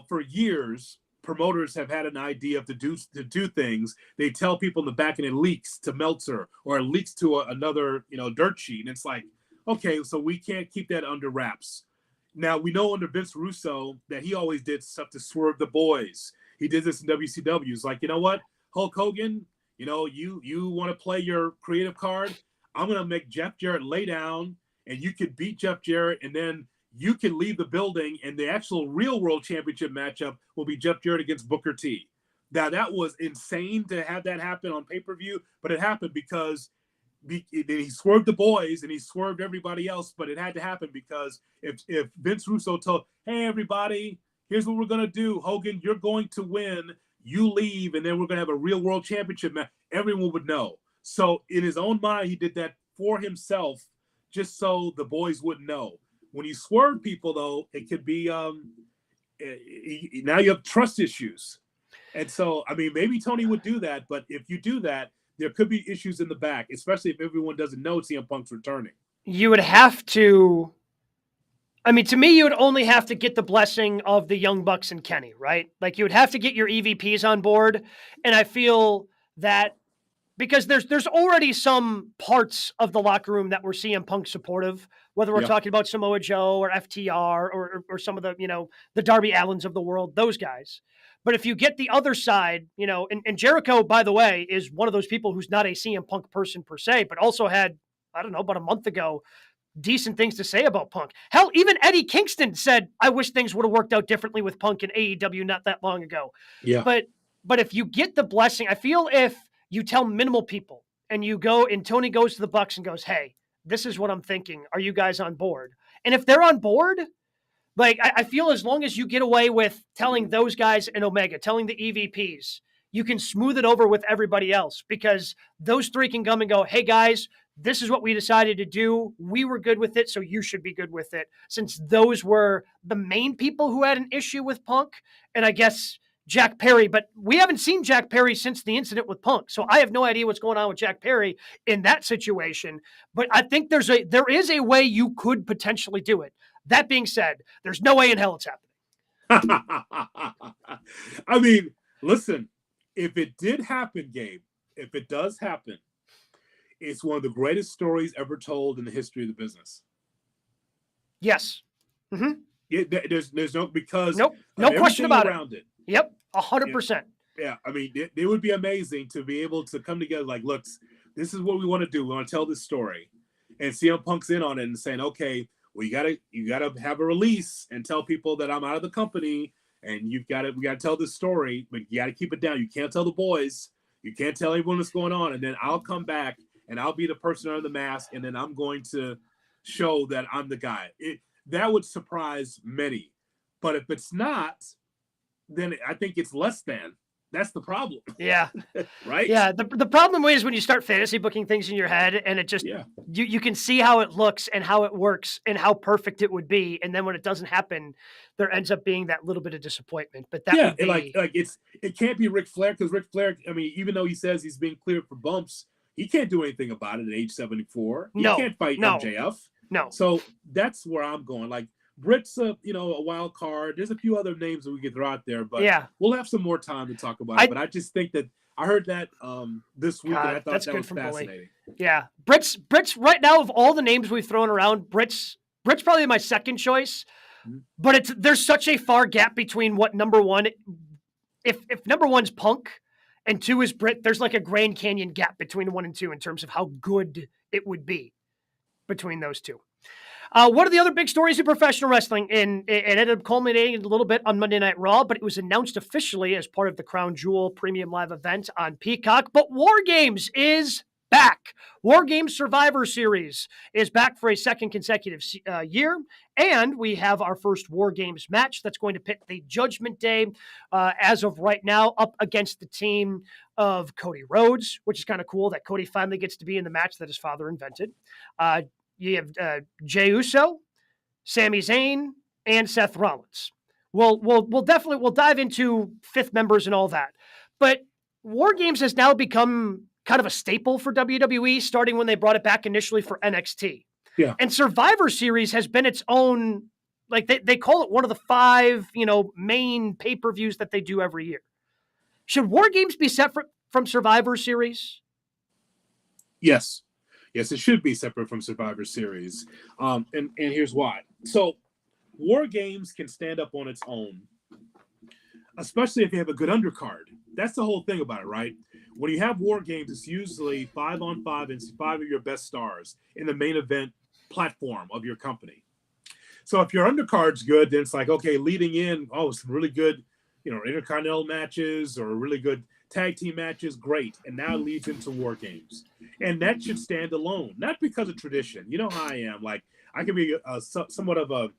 for years, promoters have had an idea of to do things. They tell people in the back and it leaks to Meltzer or it leaks to another, dirt sheet. And it's like, okay, so we can't keep that under wraps. Now, we know under Vince Russo that he always did stuff to swerve the boys. He did this in WCW. It's like, you know what? Hulk Hogan, you want to play your creative card. I'm going to make Jeff Jarrett lay down, and you could beat Jeff Jarrett, and then you can leave the building, and the actual real world championship matchup will be Jeff Jarrett against Booker T. Now, that was insane to have that happen on pay-per-view, but it happened because he swerved the boys and he swerved everybody else, but it had to happen because if Vince Russo told, hey, everybody, here's what we're going to do. Hogan, you're going to win. You leave, and then we're going to have a real world championship match. Everyone would know. So in his own mind, he did that for himself just so the boys wouldn't know. When you swerve people, though, it could be now you have trust issues. And so, I mean, maybe Tony would do that, but if you do that, there could be issues in the back, especially if everyone doesn't know CM Punk's returning. You would have to, I mean, to me, you would only have to get the blessing of the Young Bucks and Kenny, right? Like, you would have to get your EVPs on board. And I feel that because there's already some parts of the locker room that were CM Punk supportive, whether we're talking about Samoa Joe or FTR or some of the, the Darby Allins of the world, those guys. But if you get the other side, and Jericho, by the way, is one of those people who's not a CM Punk person per se, but also had, I don't know, about a month ago, decent things to say about Punk. Hell, even Eddie Kingston said, I wish things would have worked out differently with Punk and AEW not that long ago. Yeah. But if you get the blessing, I feel if you tell minimal people and you go and Tony goes to the Bucks and goes, hey, this is what I'm thinking. Are you guys on board? And if they're on board, like, I feel as long as you get away with telling those guys in Omega, telling the EVPs, you can smooth it over with everybody else because those three can come and go, hey, guys, this is what we decided to do. We were good with it, so you should be good with it. Since those were the main people who had an issue with Punk, and I guess Jack Perry, but we haven't seen Jack Perry since the incident with Punk, so I have no idea what's going on with Jack Perry in that situation. But I think there is a way you could potentially do it. That being said, there's no way in hell it's happening. I mean, listen, if it did happen, Gabe, if it does happen, it's one of the greatest stories ever told in the history of the business. Yes. Mm-hmm. There's no, because no question about around it. Yep, 100%. Yeah, I mean, it would be amazing to be able to come together like, look, this is what we want to do. We want to tell this story. And CM Punk's in on it and saying, okay, well, you gotta have a release and tell people that I'm out of the company, and we gotta tell this story, but you gotta keep it down. You can't tell the boys, you can't tell everyone what's going on, and then I'll come back and I'll be the person under the mask, and then I'm going to show that I'm the guy. That would surprise many, but if it's not, then I think it's less than. That's the problem. Yeah. Right? Yeah. The problem is when you start fantasy booking things in your head and it just, you can see how it looks and how it works and how perfect it would be. And then when it doesn't happen, there ends up being that little bit of disappointment. But that would be... it can't be Ric Flair, because Ric Flair, I mean, even though he says he's being cleared for bumps, he can't do anything about it at age 74. He can't fight MJF. No. So that's where I'm going. Like, Britt's a wild card. There's a few other names that we could throw out there, but we'll have some more time to talk about it. But I just think that I heard that this week, and I thought that was fascinating. Yeah, Britt's right now, of all the names we've thrown around, Britt's probably my second choice. Mm-hmm. But there's such a far gap between what number one, if number one's Punk and two is Britt, there's like a Grand Canyon gap between 1 and 2 in terms of how good it would be between those two. One of the other big stories in professional wrestling, and it ended up culminating a little bit on Monday Night Raw, but it was announced officially as part of the Crown Jewel Premium Live event on Peacock. But Wargames is back. Wargames Survivor Series is back for a second consecutive year, and we have our first Wargames match that's going to pit the Judgment Day, as of right now, up against the team of Cody Rhodes, which is kind of cool that Cody finally gets to be in the match that his father invented. You have Jey Uso, Sami Zayn, and Seth Rollins. We'll dive into fifth members and all that. But Wargames has now become kind of a staple for WWE, starting when they brought it back initially for NXT. Yeah. And Survivor Series has been its own, like they call it one of the 5, main pay-per-views that they do every year. Should Wargames be separate from Survivor Series? Yes. Yes, it should be separate from Survivor Series. And here's why. So War Games can stand up on its own, especially if you have a good undercard. That's the whole thing about it, right? when you have war games, it's usually 5-on-5 and 5 of your best stars in the main event platform of your company. So if your undercard's good, then it's like, okay, leading in, some really good, intercontinental matches or really good tag team matches, great. And now it leads into war games. And that should stand alone, not because of tradition. You know how I am. Like, I can be somewhat of a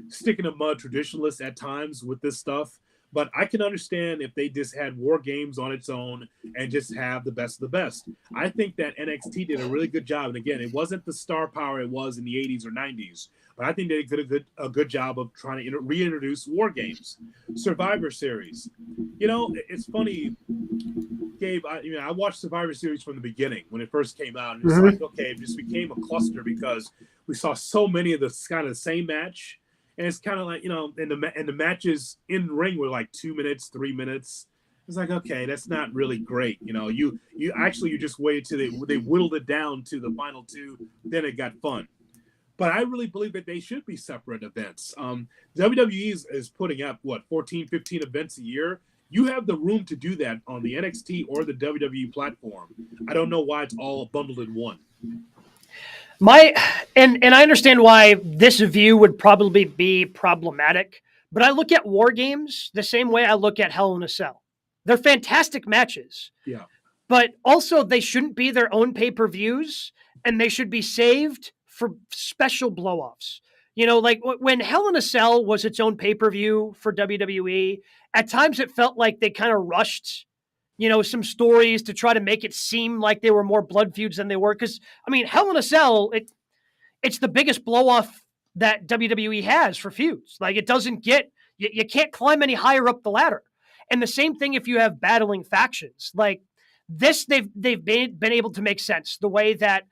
stick in the mud traditionalist at times with this stuff. But I can understand if they just had war games on its own and just have the best of the best. I think that NXT did a really good job. And again, it wasn't the star power it was in the 80s or 90s. But I think they did a good job of trying to reintroduce war games. Survivor Series. It's funny, Gabe, I watched Survivor Series from the beginning when it first came out. And it's like, okay, it just became a cluster because we saw so many of the kind of the same match. And it's kind of like, and the matches in the ring were like 2 minutes, 3 minutes. It's like, okay, that's not really great. You just waited till they whittled it down to the final two. Then it got fun. But I really believe that they should be separate events. WWE is putting up, 14, 15 events a year. You have the room to do that on the NXT or the WWE platform. I don't know why it's all bundled in one. And I understand why this view would probably be problematic, but I look at War Games the same way I look at Hell in a Cell. They're fantastic matches. Yeah. But also they shouldn't be their own pay-per-views, and they should be saved for special blow-offs. Like when Hell in a Cell was its own pay-per-view for WWE, at times it felt like they kind of rushed some stories to try to make it seem like they were more blood feuds than they were. Because, Hell in a Cell, it's the biggest blow-off that WWE has for feuds. Like, it doesn't get, you can't climb any higher up the ladder. And the same thing if you have battling factions. Like, this, they've been able to make sense. The way that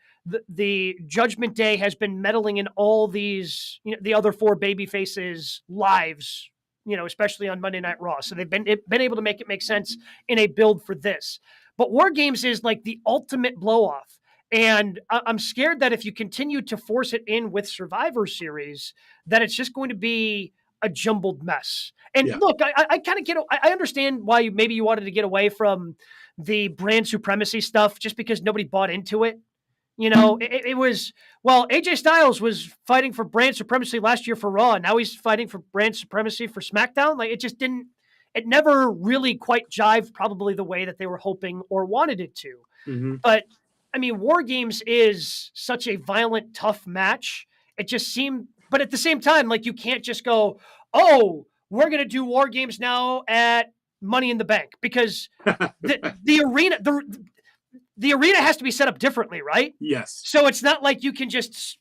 the Judgment Day has been meddling in all these, the other four baby faces' lives, especially on Monday Night Raw. So they've been able to make it make sense in a build for this. But War Games is like the ultimate blow-off. And I'm scared that if you continue to force it in with Survivor Series, that it's just going to be a jumbled mess. And look, I kind of I understand why maybe you wanted to get away from the brand supremacy stuff just because nobody bought into it. It was, AJ Styles was fighting for brand supremacy last year for Raw. Now he's fighting for brand supremacy for SmackDown. Like, it never really quite jived probably the way that they were hoping or wanted it to. Mm-hmm. But War Games is such a violent, tough match. It just seemed, but at the same time, like, you can't just go, oh, we're going to do War Games now at Money in the Bank, because the arena has to be set up differently, right? Yes. So it's not like you can just,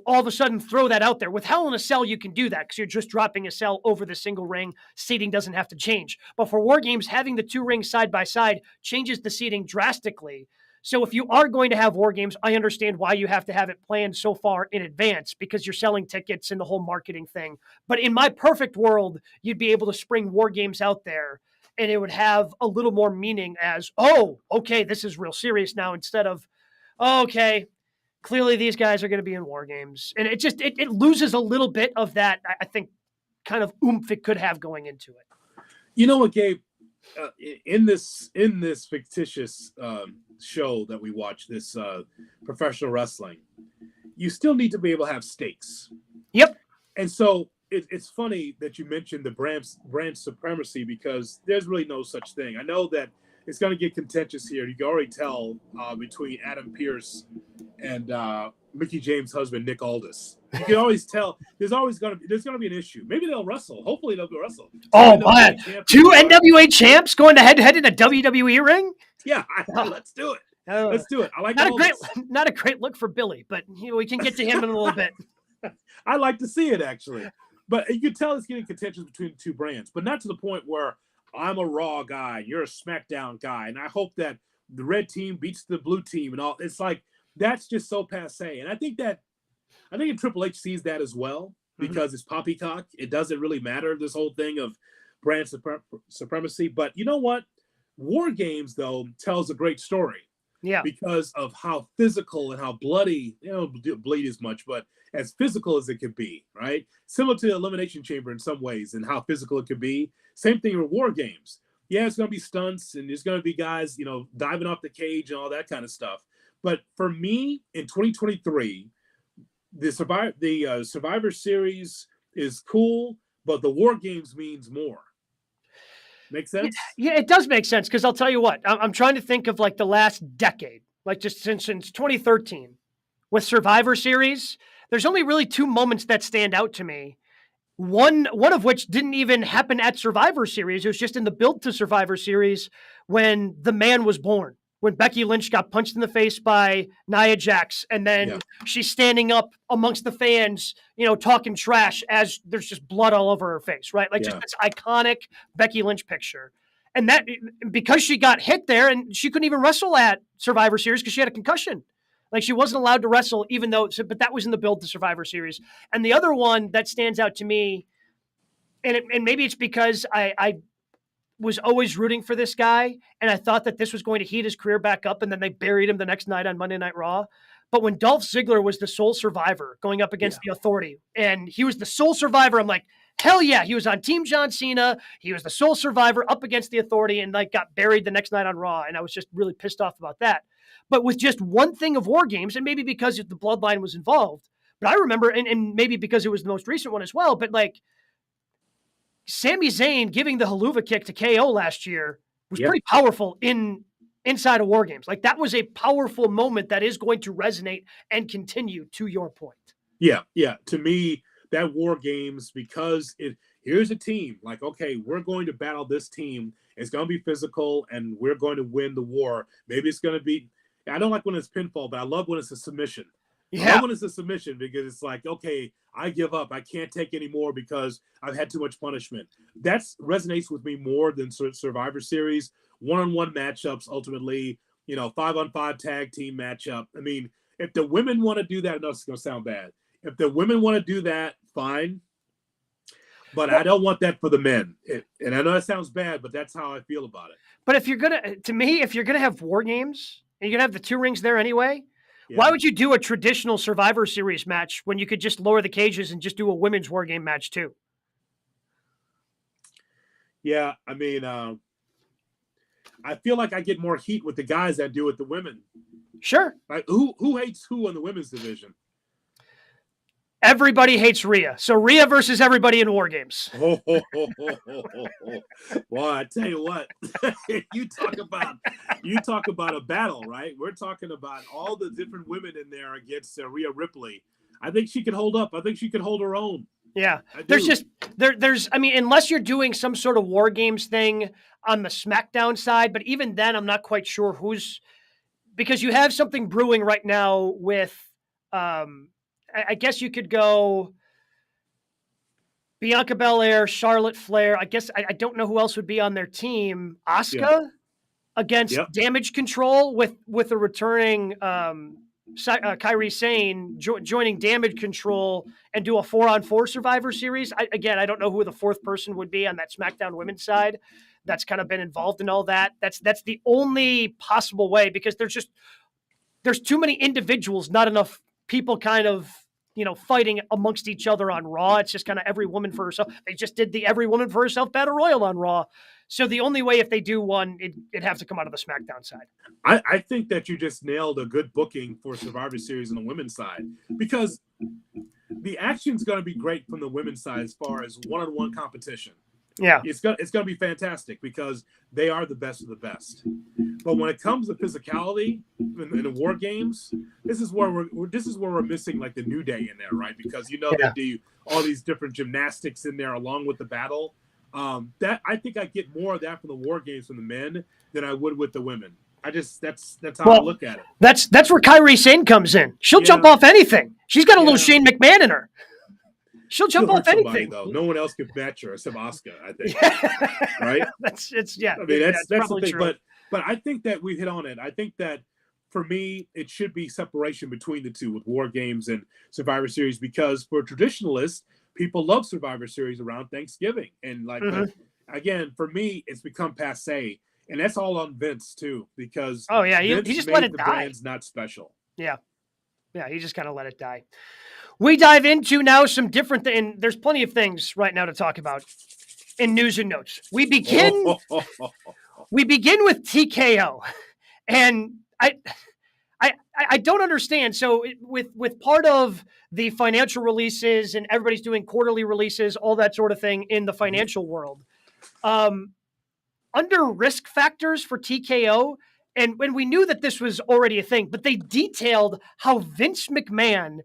all of a sudden throw that out there. With Hell in a Cell, you can do that because you're just dropping a cell over the single ring. Seating doesn't have to change. But for War Games, having the two rings side by side changes the seating drastically. So if you are going to have War Games, I understand why you have to have it planned so far in advance, because you're selling tickets and the whole marketing thing. But in my perfect world, you'd be able to spring War Games out there, and it would have a little more meaning as, oh, okay, this is real serious now, instead of, oh, okay, clearly these guys are going to be in War Games. And it just, it loses a little bit of that, I think, kind of oomph it could have going into it. You know what, Gabe? In this fictitious show that we watch, this professional wrestling, you still need to be able to have stakes. Yep. And so it's funny that you mentioned the brand supremacy, because there's really no such thing. I know that it's going to get contentious here. You can already tell between Adam Pearce and Mickie James' husband, Nick Aldis. You can always tell there's going to be an issue. Maybe they'll wrestle. Hopefully they'll wrestle. Oh, man. Two NWA champs going head-to-head in a WWE ring? Yeah, let's do it. Let's do it. I like not a great look for Billy, but we can get to him in a little bit. I like to see it, actually. But you can tell it's getting contentious between the two brands, but not to the point where I'm a Raw guy, you're a SmackDown guy, and I hope that the red team beats the blue team and all. It's like, that's just so passe. And I think Triple H sees that as well, because it's poppycock. It doesn't really matter, this whole thing of brand supremacy. But you know what? War Games, though, tells a great story. Yeah. Because of how physical and how bloody, bleed as much, but as physical as it could be, right? Similar to the Elimination Chamber in some ways and how physical it could be. Same thing with War Games. Yeah, it's going to be stunts and there's going to be guys, diving off the cage and all that kind of stuff. But for me, in 2023, the Survivor Series is cool, but the War Games means more. Make Yeah, sense? yeah, it does make sense because I'll tell you what, I'm trying to think of like the last decade, like just since 2013 with Survivor Series. There's only really two moments that stand out to me. One of which didn't even happen at Survivor Series. It was just in the build to Survivor Series when the man was born. When Becky Lynch got punched in the face by Nia Jax, and then she's standing up amongst the fans, talking trash as there's just blood all over her face, right? Like just this iconic Becky Lynch picture. And that because she got hit there and she couldn't even wrestle at Survivor Series because she had a concussion. Like she wasn't allowed to wrestle, but that was in the build to Survivor Series. And the other one that stands out to me, and maybe it's because I was always rooting for this guy, and I thought that this was going to heat his career back up, and then they buried him the next night on Monday Night Raw. But when Dolph Ziggler was the sole survivor going up against the Authority, and he was the sole survivor, I'm like, hell yeah, he was on Team John Cena. He was the sole survivor up against the Authority and like got buried the next night on Raw, and I was just really pissed off about that. But with just one thing of War Games, and maybe because the bloodline was involved, but I remember, and maybe because it was the most recent one as well, but like Sami Zayn giving the haluva kick to KO last year was pretty powerful inside of War Games. Like that was a powerful moment that is going to resonate and continue, to your point. Yeah. To me, that War Games, because here's a team like, okay, we're going to battle this team. It's going to be physical and we're going to win the war. Maybe it's going to be, I don't like when it's pinfall, but I love when it's a submission. I love when it's a submission because it's like, okay, I give up. I can't take any more because I've had too much punishment. That resonates with me more than Survivor Series, one-on-one matchups, ultimately, 5-on-5 tag team matchup. I mean, if the women want to do that, no, it's going to sound bad. If the women want to do that, fine. But I don't want that for the men. And I know that sounds bad, but that's how I feel about it. But if you're going to have War Games, and you're going to have the two rings there anyway, why would you do a traditional Survivor Series match when you could just lower the cages and just do a women's War Game match too? Yeah, I mean, I feel like I get more heat with the guys that do with the women. Sure. Like who hates who in the women's division? Everybody hates Rhea. So Rhea versus everybody in War Games. Well, I tell you what, you talk about a battle, right? We're talking about all the different women in there against Rhea Ripley. I think she could hold up. I think she could hold her own. Yeah. There's I mean, unless you're doing some sort of War Games thing on the SmackDown side, but even then I'm not quite sure because you have something brewing right now with I guess you could go Bianca Belair, Charlotte Flair. I guess I don't know who else would be on their team. Asuka against Damage Control with a returning Kairi Sane joining Damage Control and do a 4-on-4 Survivor Series. I don't know who the fourth person would be on that SmackDown women's side. That's kind of been involved in all that. That's the only possible way because there's too many individuals, not enough people kind of fighting amongst each other on Raw. It's just kind of every woman for herself. They just did the every woman for herself battle royal on Raw. So the only way if they do one, it'd have to come out of the SmackDown side. I think that you just nailed a good booking for Survivor Series on the women's side because the action's going to be great from the women's side as far as one-on-one competition. Yeah, it's going to be fantastic because they are the best of the best. But when it comes to physicality in the War Games, this is where we're missing like the New Day in there, right? Because they do all these different gymnastics in there along with the battle. That I think I get more of that from the War Games from the men than I would with the women. That's how I look at it. That's where Kairi Sane comes in. She'll jump off anything. She's got a little Shane McMahon in her. She'll jump off anything. Though. No one else can match her except Asuka, I think. Right? I mean, that's the thing. True. But I think that we hit on it. I think that for me, it should be separation between the two with War Games and Survivor Series because for traditionalists, people love Survivor Series around Thanksgiving. And but again, for me, it's become passe. And that's all on Vince too, because he just let it die. Brand's not special. Yeah, he just kind of let it die. We dive into now some different and there's plenty of things right now to talk about. in news and notes. We begin with TKO, and I don't understand. So with part of the financial releases and everybody's doing quarterly releases, all that sort of thing in the financial world, under risk factors for TKO, and when we knew that this was already a thing, but they detailed how Vince McMahon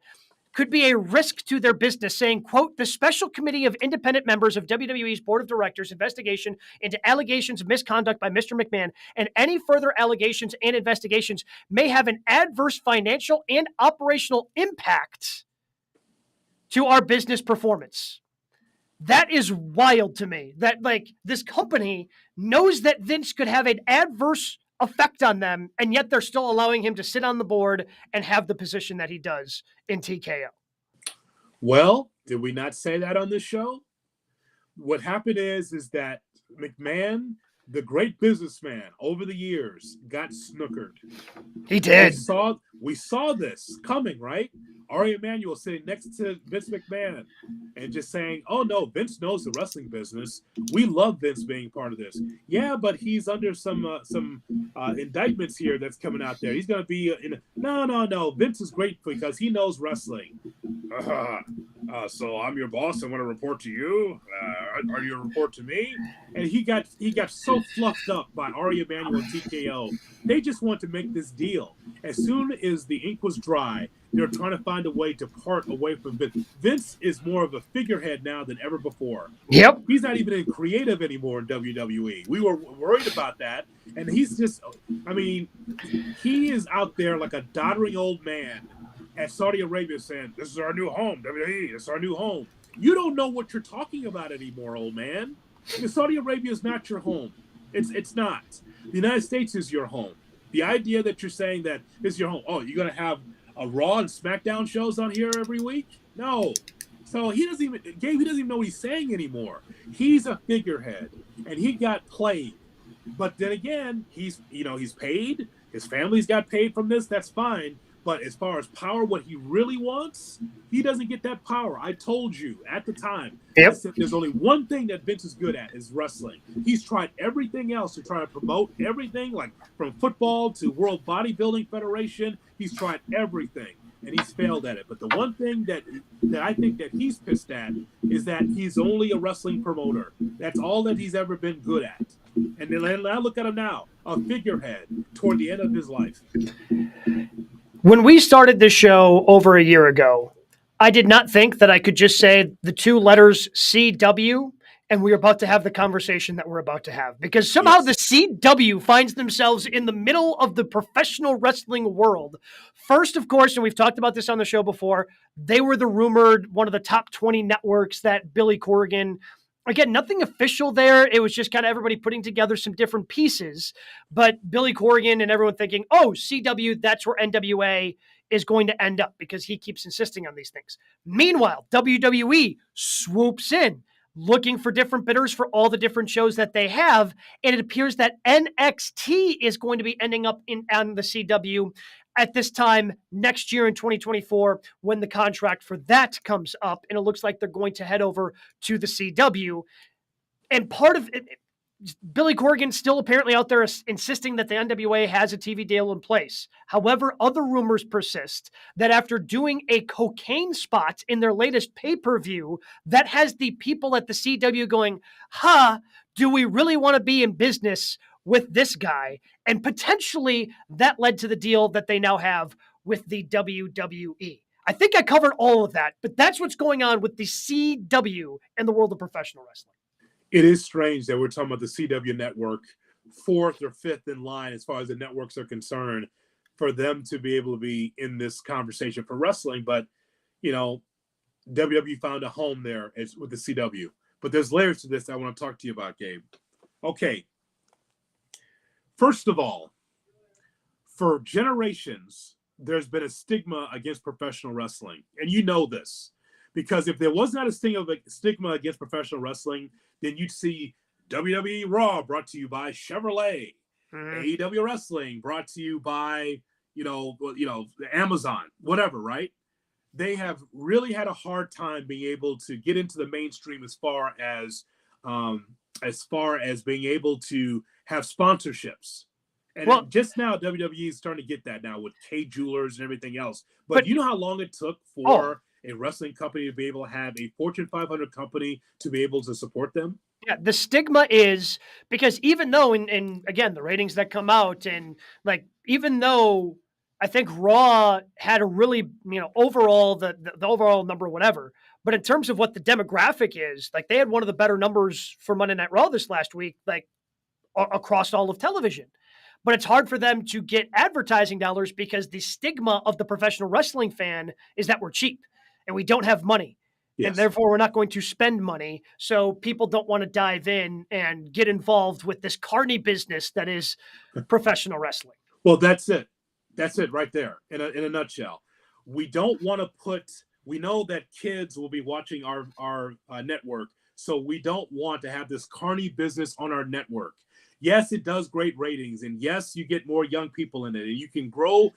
could be a risk to their business, saying, quote, the special committee of independent members of WWE's board of directors investigation into allegations of misconduct by Mr. McMahon and any further allegations and investigations may have an adverse financial and operational impact to our business performance. That is wild to me, that like this company knows that Vince could have an adverse effect on them, and yet they're still allowing him to sit on the board and have the position that he does in TKO. Well, did we not say that on this show? What happened is that McMahon, the great businessman over the years, got snookered. He did. We saw this coming, right? Ari Emanuel sitting next to Vince McMahon and just saying, oh no, Vince knows the wrestling business. We love Vince being part of this. Yeah, but he's under some indictments here that's coming out there. He's going to be no. Vince is great because he knows wrestling. So I'm your boss. I'm going to report to you. Are you a report to me? And he got so fluffed up by Ari Emanuel and TKO. They just want to make this deal. As soon as the ink was dry, they're trying to find a way to part away from Vince. Vince is more of a figurehead now than ever before. Yep. He's not even in creative anymore in WWE. We were worried about that. And he's just, I mean, he is out there like a doddering old man at Saudi Arabia saying, this is our new home, WWE, this is our new home. You don't know what you're talking about anymore, old man. Saudi Arabia is not your home. It's not. The United States is your home. The idea that you're saying that this is your home, oh, you're going to have a Raw and SmackDown shows on here every week? No. So he doesn't even know what he's saying anymore. He's a figurehead, and he got played. But then again, he's paid. His family's got paid from this. That's fine. But as far as power, what he really wants, he doesn't get that power. I told you at the time. Yep. I said there's only one thing that Vince is good at is wrestling. He's tried everything else to try to promote everything, like from football to World Bodybuilding Federation. He's tried everything, and he's failed at it. But the one thing that I think that he's pissed at is that he's only a wrestling promoter. That's all that he's ever been good at. And then I look at him now, a figurehead toward the end of his life. When we started this show over a year ago, I did not think that I could just say the two letters CW and we're about to have the conversation that we're about to have, because somehow the CW finds themselves in the middle of the professional wrestling world. First, of course, and we've talked about this on the show before, they were the rumored one of the top 20 networks that Billy Corgan, again, nothing official there. It was just kind of everybody putting together some different pieces. But Billy Corgan and everyone thinking, oh, CW, that's where NWA is going to end up because he keeps insisting on these things. Meanwhile, WWE swoops in, looking for different bidders for all the different shows that they have. And it appears that NXT is going to be ending up on the CW at this time next year in 2024 when the contract for that comes up. And it looks like they're going to head over to the CW. And part of it, Billy Corgan still apparently out there insisting that the NWA has a TV deal in place. However, other rumors persist that after doing a cocaine spot in their latest pay-per-view, that has the people at the CW going, do we really want to be in business with this guy? And potentially that led to the deal that they now have with the WWE. I think I covered all of that, but that's what's going on with the CW in the world of professional wrestling. It is strange that we're talking about the CW network, fourth or fifth in line as far as the networks are concerned, for them to be able to be in this conversation for wrestling. But, WWE found a home there with the CW. But there's layers to this I want to talk to you about, Gabe. Okay. First of all, for generations, there's been a stigma against professional wrestling. And you know this. Because if there was not a stigma against professional wrestling, then you'd see WWE Raw brought to you by Chevrolet, AEW Wrestling brought to you by, Amazon, whatever, right? They have really had a hard time being able to get into the mainstream as far as as far as being able to have sponsorships. And Well, just now, WWE is starting to get that now with K Jewelers and everything else. But but you know how long it took oh, for a wrestling company to be able to have a Fortune 500 company to be able to support them? yeah, the stigma is because even though, and again, the ratings that come out, and like, even though I think Raw had a really, overall, the overall number, whatever, but in terms of what the demographic is, like, they had one of the better numbers for Monday Night Raw this last week, like, across all of television. But it's hard for them to get advertising dollars because the stigma of the professional wrestling fan is that we're cheap and we don't have money. And Yes. therefore, we're not going to spend money. So people don't want to dive in and get involved with this carny business that is professional wrestling. Well, that's it. That's it right there in a nutshell. We don't want to put, we know that kids will be watching our network. So we don't want to have this carny business on our network. Yes, it does great ratings. And yes, you get more young people in it. And you can grow,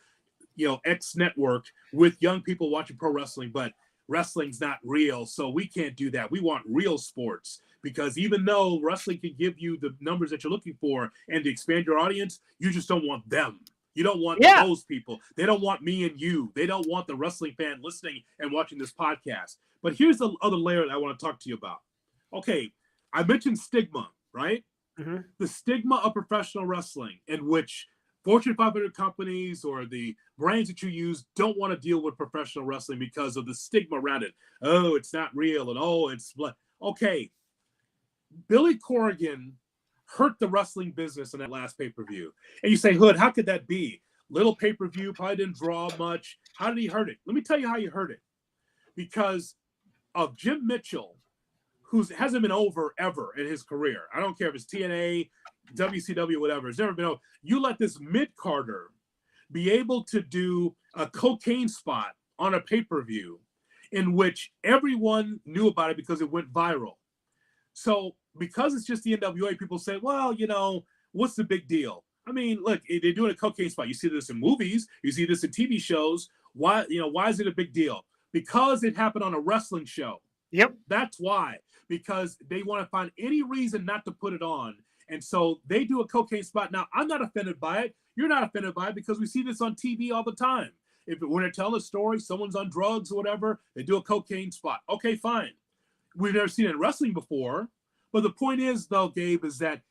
X network with young people watching pro wrestling, but wrestling's not real. So we can't do that. We want real sports. Because even though wrestling can give you the numbers that you're looking for and to expand your audience, you just don't want them. You don't want Yeah. those people. They don't want me and you. They don't want the wrestling fan listening and watching this podcast. But here's the other layer that I want to talk to you about. Okay, I mentioned stigma, right? Mm-hmm. The stigma of professional wrestling, in which Fortune 500 companies or the brands that you use don't want to deal with professional wrestling because of the stigma around it. Oh, it's not real, and oh, it's okay. Billy Corgan hurt the wrestling business in that last pay-per-view. And you say, Hood, how could that be? Little pay-per-view, probably didn't draw much. How did he hurt it? Let me tell you how he hurt it. Because of Jim Mitchell, who hasn't been over ever in his career. I don't care if it's TNA, WCW, whatever. It's never been over. You let this mid-carder be able to do a cocaine spot on a pay-per-view in which everyone knew about it because it went viral. So because it's just the NWA, people say, well, what's the big deal? I mean, look, they're doing a cocaine spot. You see this in movies. You see this in TV shows. Why is it a big deal? Because it happened on a wrestling show. Yep. That's why. Because they want to find any reason not to put it on. And so they do a cocaine spot. Now, I'm not offended by it. You're not offended by it because we see this on TV all the time. When they're telling a story, someone's on drugs or whatever, they do a cocaine spot. Okay, fine. We've never seen it in wrestling before. But the point is, though, Gabe, is that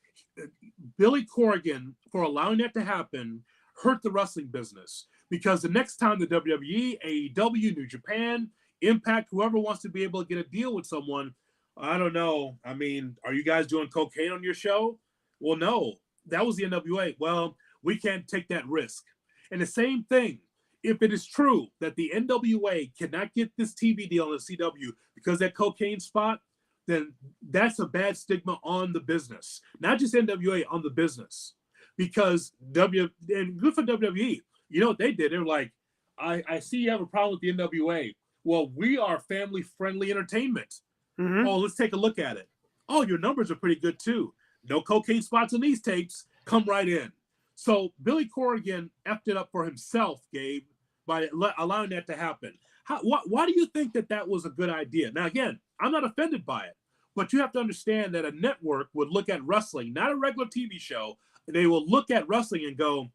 Billy Corgan, for allowing that to happen, hurt the wrestling business. Because the next time the WWE, AEW, New Japan, Impact, whoever wants to be able to get a deal with someone, I don't know. I mean, are you guys doing cocaine on your show? Well, no. That was the NWA. Well, we can't take that risk. And the same thing, if it is true that the NWA cannot get this TV deal on the CW because that cocaine spot, then that's a bad stigma on the business. Not just NWA, on the business. Because and good for WWE. You know what they did? They're like, I see you have a problem with the NWA. Well, we are family-friendly entertainment. Mm-hmm. Oh, let's take a look at it. Oh, your numbers are pretty good too. No cocaine spots on these tapes. Come right in. So Billy Corgan effed it up for himself, Gabe, by allowing that to happen. Why do you think that was a good idea? Now, again, I'm not offended by it, but you have to understand that a network would look at wrestling, not a regular TV show. They will look at wrestling and go,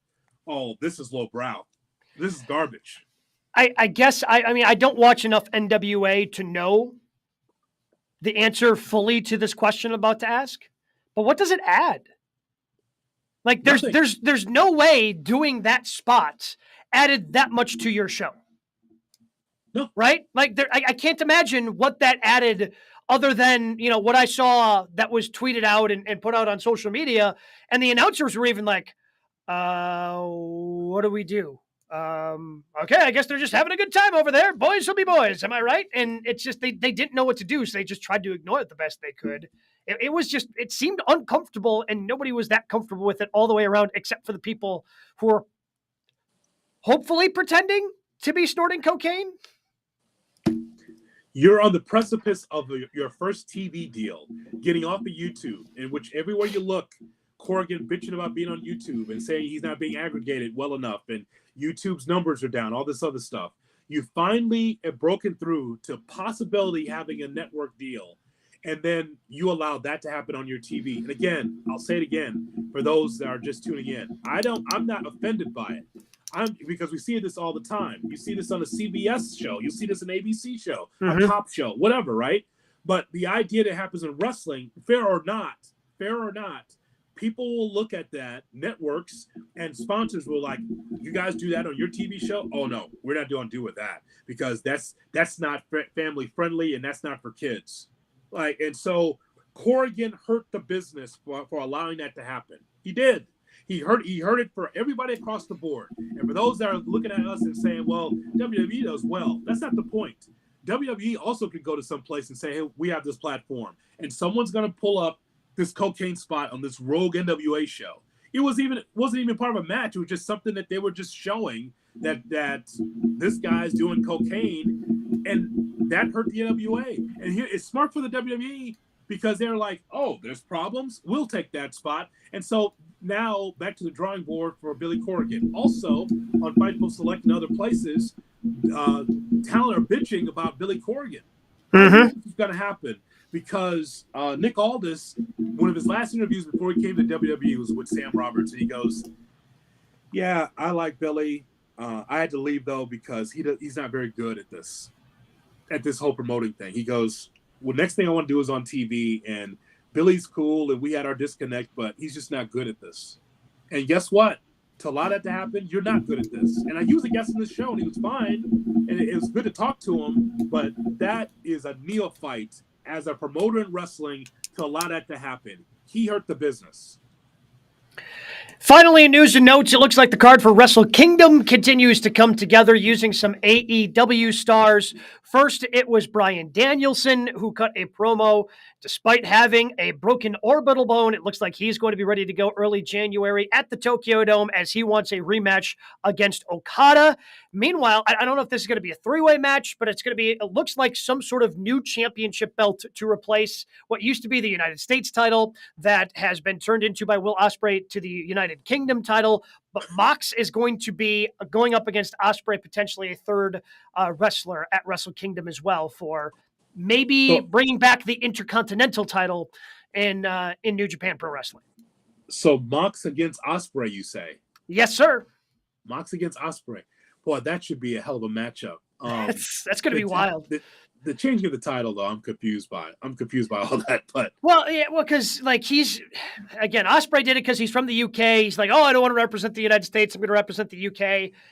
oh, this is lowbrow. This is garbage. I guess, I mean, I don't watch enough NWA to know the answer fully to this question I'm about to ask, but what does it add? Like, there's no way doing that spot added that much to your show. No. Right? Like, I can't imagine what that added other than, what I saw that was tweeted out and put out on social media. And the announcers were even like, what do we do? Okay, I guess they're just having a good time over there. Boys will be boys. Am I right? And it's just, they didn't know what to do. So they just tried to ignore it the best they could. It was just, it seemed uncomfortable and nobody was that comfortable with it all the way around, except for the people who are hopefully pretending to be snorting cocaine. You're on the precipice of your first TV deal, getting off of YouTube, in which everywhere you look, Corgan bitching about being on YouTube and saying he's not being aggregated well enough and YouTube's numbers are down, all this other stuff. You finally have broken through to possibility having a network deal. and then you allow that to happen on your TV. And again, I'll say it again for those that are just tuning in. I'm not offended by it. Because we see this all the time. You see this on a CBS show. You see this on an ABC show, a cop show, whatever, right? But the idea that happens in wrestling, fair or not, people will look at that, networks and sponsors will like, you guys do that on your TV show? Oh no, we're not doing with that because that's not family friendly and that's not for kids. Like, and so Corrigan hurt the business for allowing that to happen. He did. He hurt it for everybody across the board. And for those that are looking at us and saying, well, WWE does well, that's not the point. WWE also could go to some place and say, hey, we have this platform. And someone's going to pull up this cocaine spot on this rogue NWA show. It wasn't even part of a match. It was just something that they were just showing that this guy's doing cocaine, and that hurt the NWA. And here it's smart for the WWE because they're like, oh, there's problems. We'll take that spot. And so now back to the drawing board for Billy Corrigan. Also on Fightful Select and other places, talent are bitching about Billy Corrigan. This is going to happen because Nick Aldis, one of his last interviews before he came to WWE was with Sam Roberts, and he goes, yeah, I like Billy. I had to leave though because he's not very good at this whole promoting thing. He goes, well, next thing I want to do is on TV, and Billy's cool and we had our disconnect, but he's just not good at this. And guess what? To allow that to happen, you're not good at this. And he was a guest in this show and he was fine, and it was good to talk to him, but that is a neophyte as a promoter in wrestling to allow that to happen. He hurt the business. Finally, in news and notes, it looks like the card for Wrestle Kingdom continues to come together using some AEW stars. First, it was Bryan Danielson who cut a promo. Despite having a broken orbital bone, it looks like he's going to be ready to go early January at the Tokyo Dome as he wants a rematch against Okada. Meanwhile, I don't know if this is going to be a three-way match, but it looks like some sort of new championship belt to replace what used to be the United States title that has been turned into by Will Ospreay to the United Kingdom title. But Mox is going to be going up against Ospreay, potentially a third wrestler at Wrestle Kingdom as well, for maybe bringing back the Intercontinental title in New Japan Pro Wrestling. So Mox against Ospreay, you say? Yes, sir. Mox against Ospreay. Boy, that should be a hell of a matchup. That's going to be wild. The changing of the title, though, I'm confused by all that. But because Ospreay did it because he's from the UK. He's like, oh, I don't want to represent the United States. I'm going to represent the UK.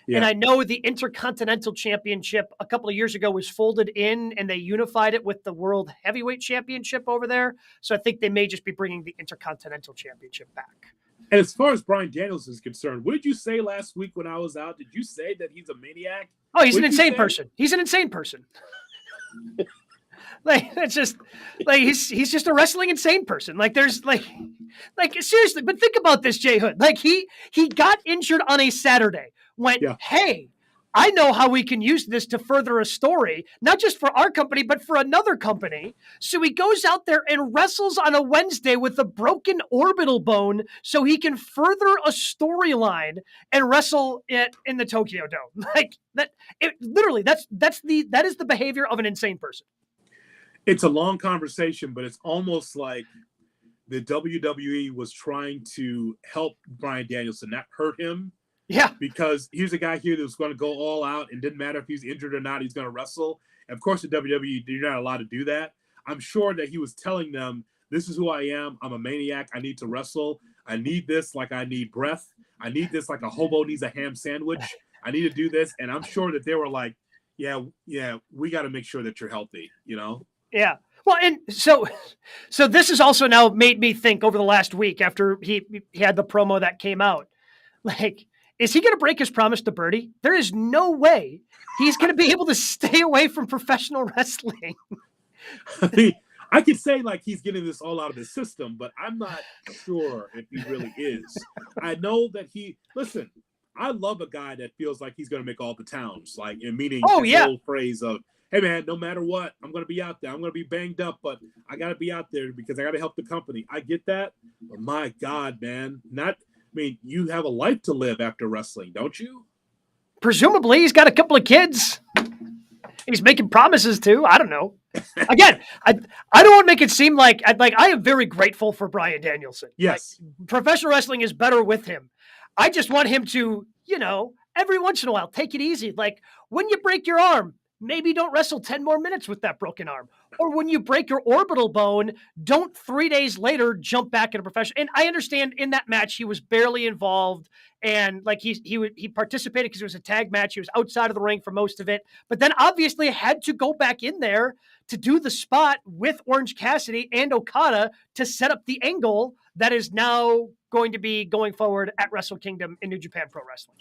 Yeah. And I know the Intercontinental Championship a couple of years ago was folded in, and they unified it with the World Heavyweight Championship over there. So I think they may just be bringing the Intercontinental Championship back. And as far as Bryan Danielson is concerned, what did you say last week when I was out? Did you say that he's a maniac? Oh, he's an insane person. He's an insane person. That's just he's just a wrestling insane person. There's seriously, but think about this, Jay Hood. He got injured on a Saturday. Hey, I know how we can use this to further a story, not just for our company, but for another company. So he goes out there and wrestles on a Wednesday with a broken orbital bone so he can further a storyline and wrestle it in the Tokyo Dome. That is the behavior of an insane person. It's a long conversation, but it's almost like the WWE was trying to help Bryan Danielson, not hurt him. Yeah. Because here's a guy here that was going to go all out, and didn't matter if he's injured or not, he's going to wrestle. And of course, the WWE, you're not allowed to do that. I'm sure that he was telling them, this is who I am. I'm a maniac. I need to wrestle. I need this like I need breath. I need this like a hobo needs a ham sandwich. I need to do this. And I'm sure that they were like, yeah, we got to make sure that you're healthy, you know? Yeah. Well, and so this has also now made me think over the last week after he had the promo that came out, is he going to break his promise to Birdie? There is no way he's going to be able to stay away from professional wrestling. I could say he's getting this all out of his system, but I'm not sure if he really is. I know that listen, I love a guy that feels like he's going to make all the towns, meaning the old phrase of, hey man, no matter what, I'm going to be out there. I'm going to be banged up, but I got to be out there because I got to help the company. I get that. But my God, man, you have a life to live after wrestling, don't you? Presumably, he's got a couple of kids. He's making promises to. I don't know. Again, I don't want to make it seem like I am very grateful for Bryan Danielson. Yes. Like, professional wrestling is better with him. I just want him to, every once in a while, take it easy. Like when you break your arm, maybe don't wrestle 10 more minutes with that broken arm. Or when you break your orbital bone, don't 3 days later jump back into professional. And I understand in that match he was barely involved, and like he participated because it was a tag match. He was outside of the ring for most of it, but then obviously had to go back in there to do the spot with Orange Cassidy and Okada to set up the angle that is now going to be going forward at Wrestle Kingdom in New Japan Pro Wrestling.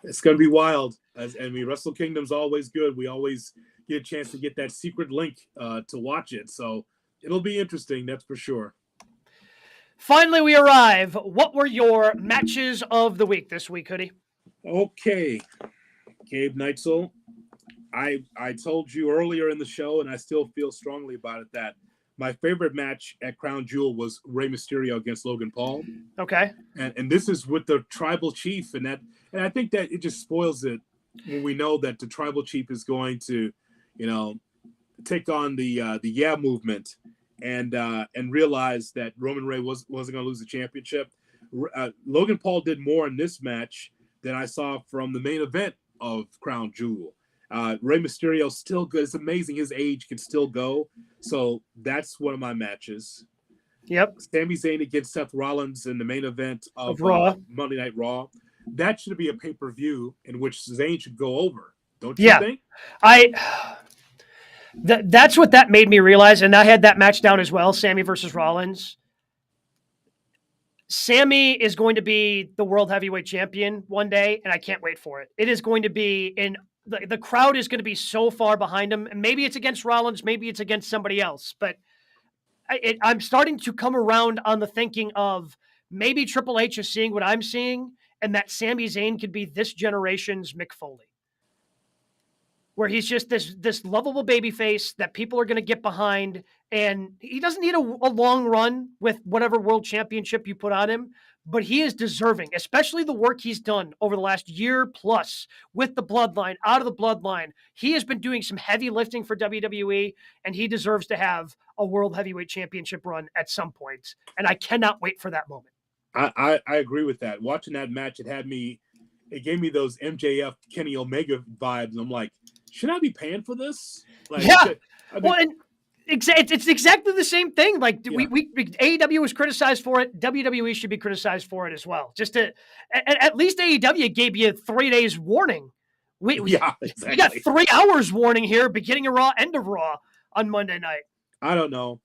It's going to be wild. Wrestle Kingdom's always good. We always get a chance to get that secret link to watch it. So it'll be interesting, that's for sure. Finally, we arrive. What were your matches of the week this week, Hoodie? Okay, Gabe Neitzel. I told you earlier in the show, and I still feel strongly about it, that my favorite match at Crown Jewel was Rey Mysterio against Logan Paul. Okay. And this is with the Tribal Chief, and I think that it just spoils it when we know that the Tribal Chief is going to, take on the Yeah movement and realize that Roman Reigns wasn't going to lose the championship. Logan Paul did more in this match than I saw from the main event of Crown Jewel. Rey Mysterio still good. It's amazing his age can still go. So that's one of my matches. Yep. Sami Zayn against Seth Rollins in the main event of Raw. Monday Night Raw. That should be a pay-per-view in which Zayn should go over. Don't you think? That's what that made me realize. And I had that match down as well. Sami versus Rollins. Sami is going to be the world heavyweight champion one day, and I can't wait for it. It is going to be the crowd is going to be so far behind him. And maybe it's against Rollins, maybe it's against somebody else, but I'm starting to come around on the thinking of maybe Triple H is seeing what I'm seeing, and that Sami Zayn could be this generation's Mick Foley, where he's just this lovable babyface that people are going to get behind, and he doesn't need a long run with whatever world championship you put on him, but he is deserving, especially the work he's done over the last year plus with the bloodline, out of the bloodline. He has been doing some heavy lifting for WWE, and he deserves to have a world heavyweight championship run at some point. And I cannot wait for that moment. I agree with that. Watching that match, it gave me those MJF Kenny Omega vibes. And I'm like, should I be paying for this? It's exactly the same thing. Like AEW was criticized for it. WWE should be criticized for it as well. Just at least AEW gave you 3 days warning. We got 3 hours warning here, beginning of Raw, end of Raw on Monday night. I don't know.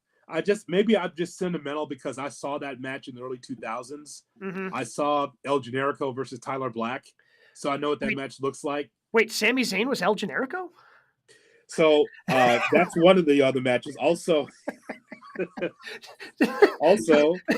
Maybe I'm just sentimental because I saw that match in the early 2000s. Mm-hmm. I saw El Generico versus Tyler Black, so I know what that match looks like. Wait, Sami Zayn was El Generico? So that's one of the other matches. Also,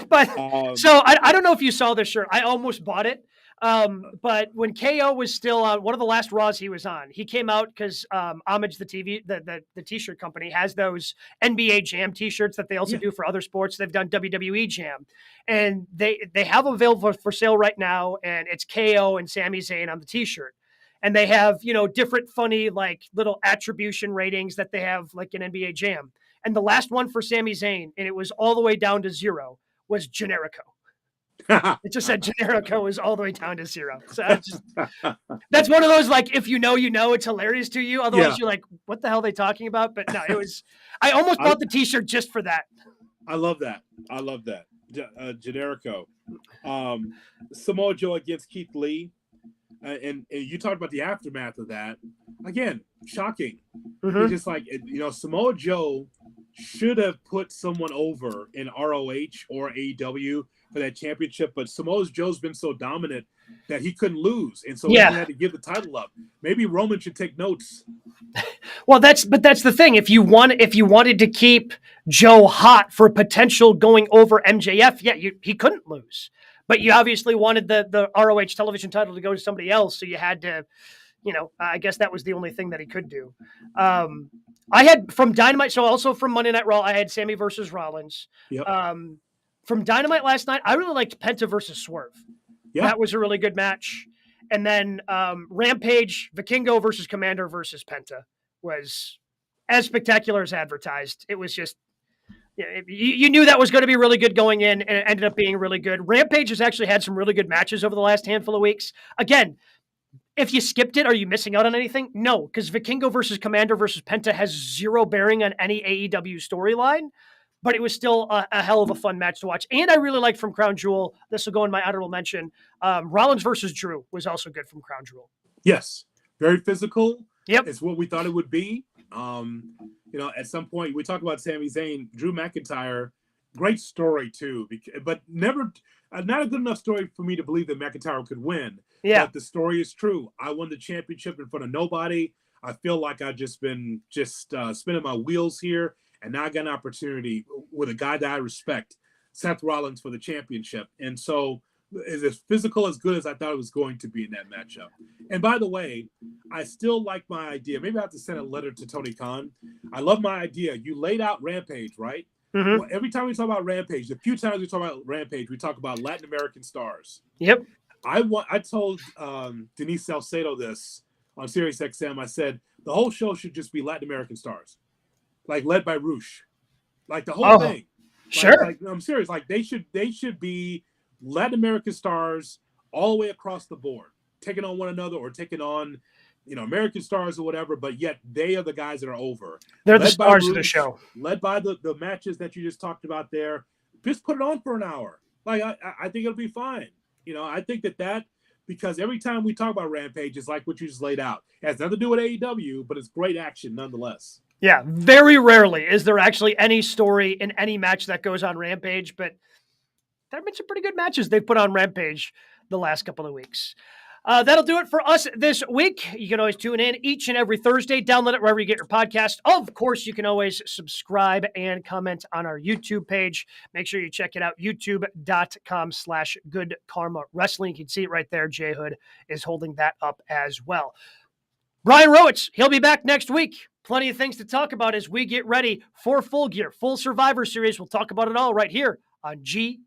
but so I don't know if you saw this shirt. I almost bought it. But when KO was still on one of the last Raws he was on, he came out because Homage, the t-shirt company, has those NBA Jam t-shirts that they also do for other sports. They've done WWE Jam, and they have available for sale right now, and it's KO and Sami Zayn on the t-shirt. And they have, different funny, like little attribution ratings that they have like an NBA Jam. And the last one for Sami Zayn, and it was all the way down to 0, was Generico. It just said Generico is all the way down to 0. So that's one of those, like, if you know, it's hilarious to you. Otherwise you're like, what the hell are they talking about? But no, I almost bought the t-shirt just for that. I love that. Generico. Samoa Joe against Keith Lee. And you talked about the aftermath of that. Again, shocking. Mm-hmm. It's just like, Samoa Joe should have put someone over in ROH or AEW for that championship, but Samoa Joe's been so dominant that he couldn't lose, and so he had to give the title up. Maybe Roman should take notes. Well, that's the thing. If you wanted to keep Joe hot for potential going over MJF, he couldn't lose. But you obviously wanted the ROH television title to go to somebody else, so you had to, I guess that was the only thing that he could do. I had from Dynamite, so also from Monday Night Raw, I had Sami versus Rollins. Yep. From Dynamite last night, I really liked Penta versus Swerve. Yeah. That was a really good match. And then Rampage, Vikingo versus Commander versus Penta was as spectacular as advertised. It was just, you knew that was going to be really good going in, and it ended up being really good. Rampage has actually had some really good matches over the last handful of weeks. Again, if you skipped it, are you missing out on anything? No, because Vikingo versus Commander versus Penta has zero bearing on any AEW storyline, but it was still a hell of a fun match to watch. And I really liked from Crown Jewel, this will go in my honorable mention, Rollins versus Drew was also good from Crown Jewel. Yes, very physical. Yep. It's what we thought it would be. At some point, we talk about Sami Zayn, Drew McIntyre, great story too, but never, not a good enough story for me to believe that McIntyre could win. Yeah. But the story is true. I won the championship in front of nobody. I feel like I've just been spinning my wheels here, and now I got an opportunity with a guy that I respect, Seth Rollins, for the championship. And so is as physical as good as I thought it was going to be in that matchup. And by the way, I still like my idea. Maybe I have to send a letter to Tony Khan. I love my idea. You laid out Rampage, right? Mm-hmm. Well, every time we talk about Rampage, the few times we talk about Rampage, we talk about Latin American stars. Yep. I told Denise Salcedo this on Sirius XM. I said the whole show should just be Latin American stars, like led by Roosh, like the whole thing. Sure. I'm serious. Like they should be Latin American stars all the way across the board, taking on one another or taking on, American stars or whatever. But yet they are the guys that are over. They're the stars of the show. Led by the matches that you just talked about there. Just put it on for an hour. Like I think it'll be fine. I think that because every time we talk about Rampage, it's like what you just laid out. It has nothing to do with AEW, but it's great action nonetheless. Yeah, very rarely is there actually any story in any match that goes on Rampage, but there have been some pretty good matches they've put on Rampage the last couple of weeks. That'll do it for us this week. You can always tune in each and every Thursday. Download it wherever you get your podcast. Of course, you can always subscribe and comment on our YouTube page. Make sure you check it out, youtube.com/Good Karma Wrestling. You can see it right there. Jay Hood is holding that up as well. Brian Rowitz, he'll be back next week. Plenty of things to talk about as we get ready for Full Gear, full Survivor Series. We'll talk about it all right here on GK.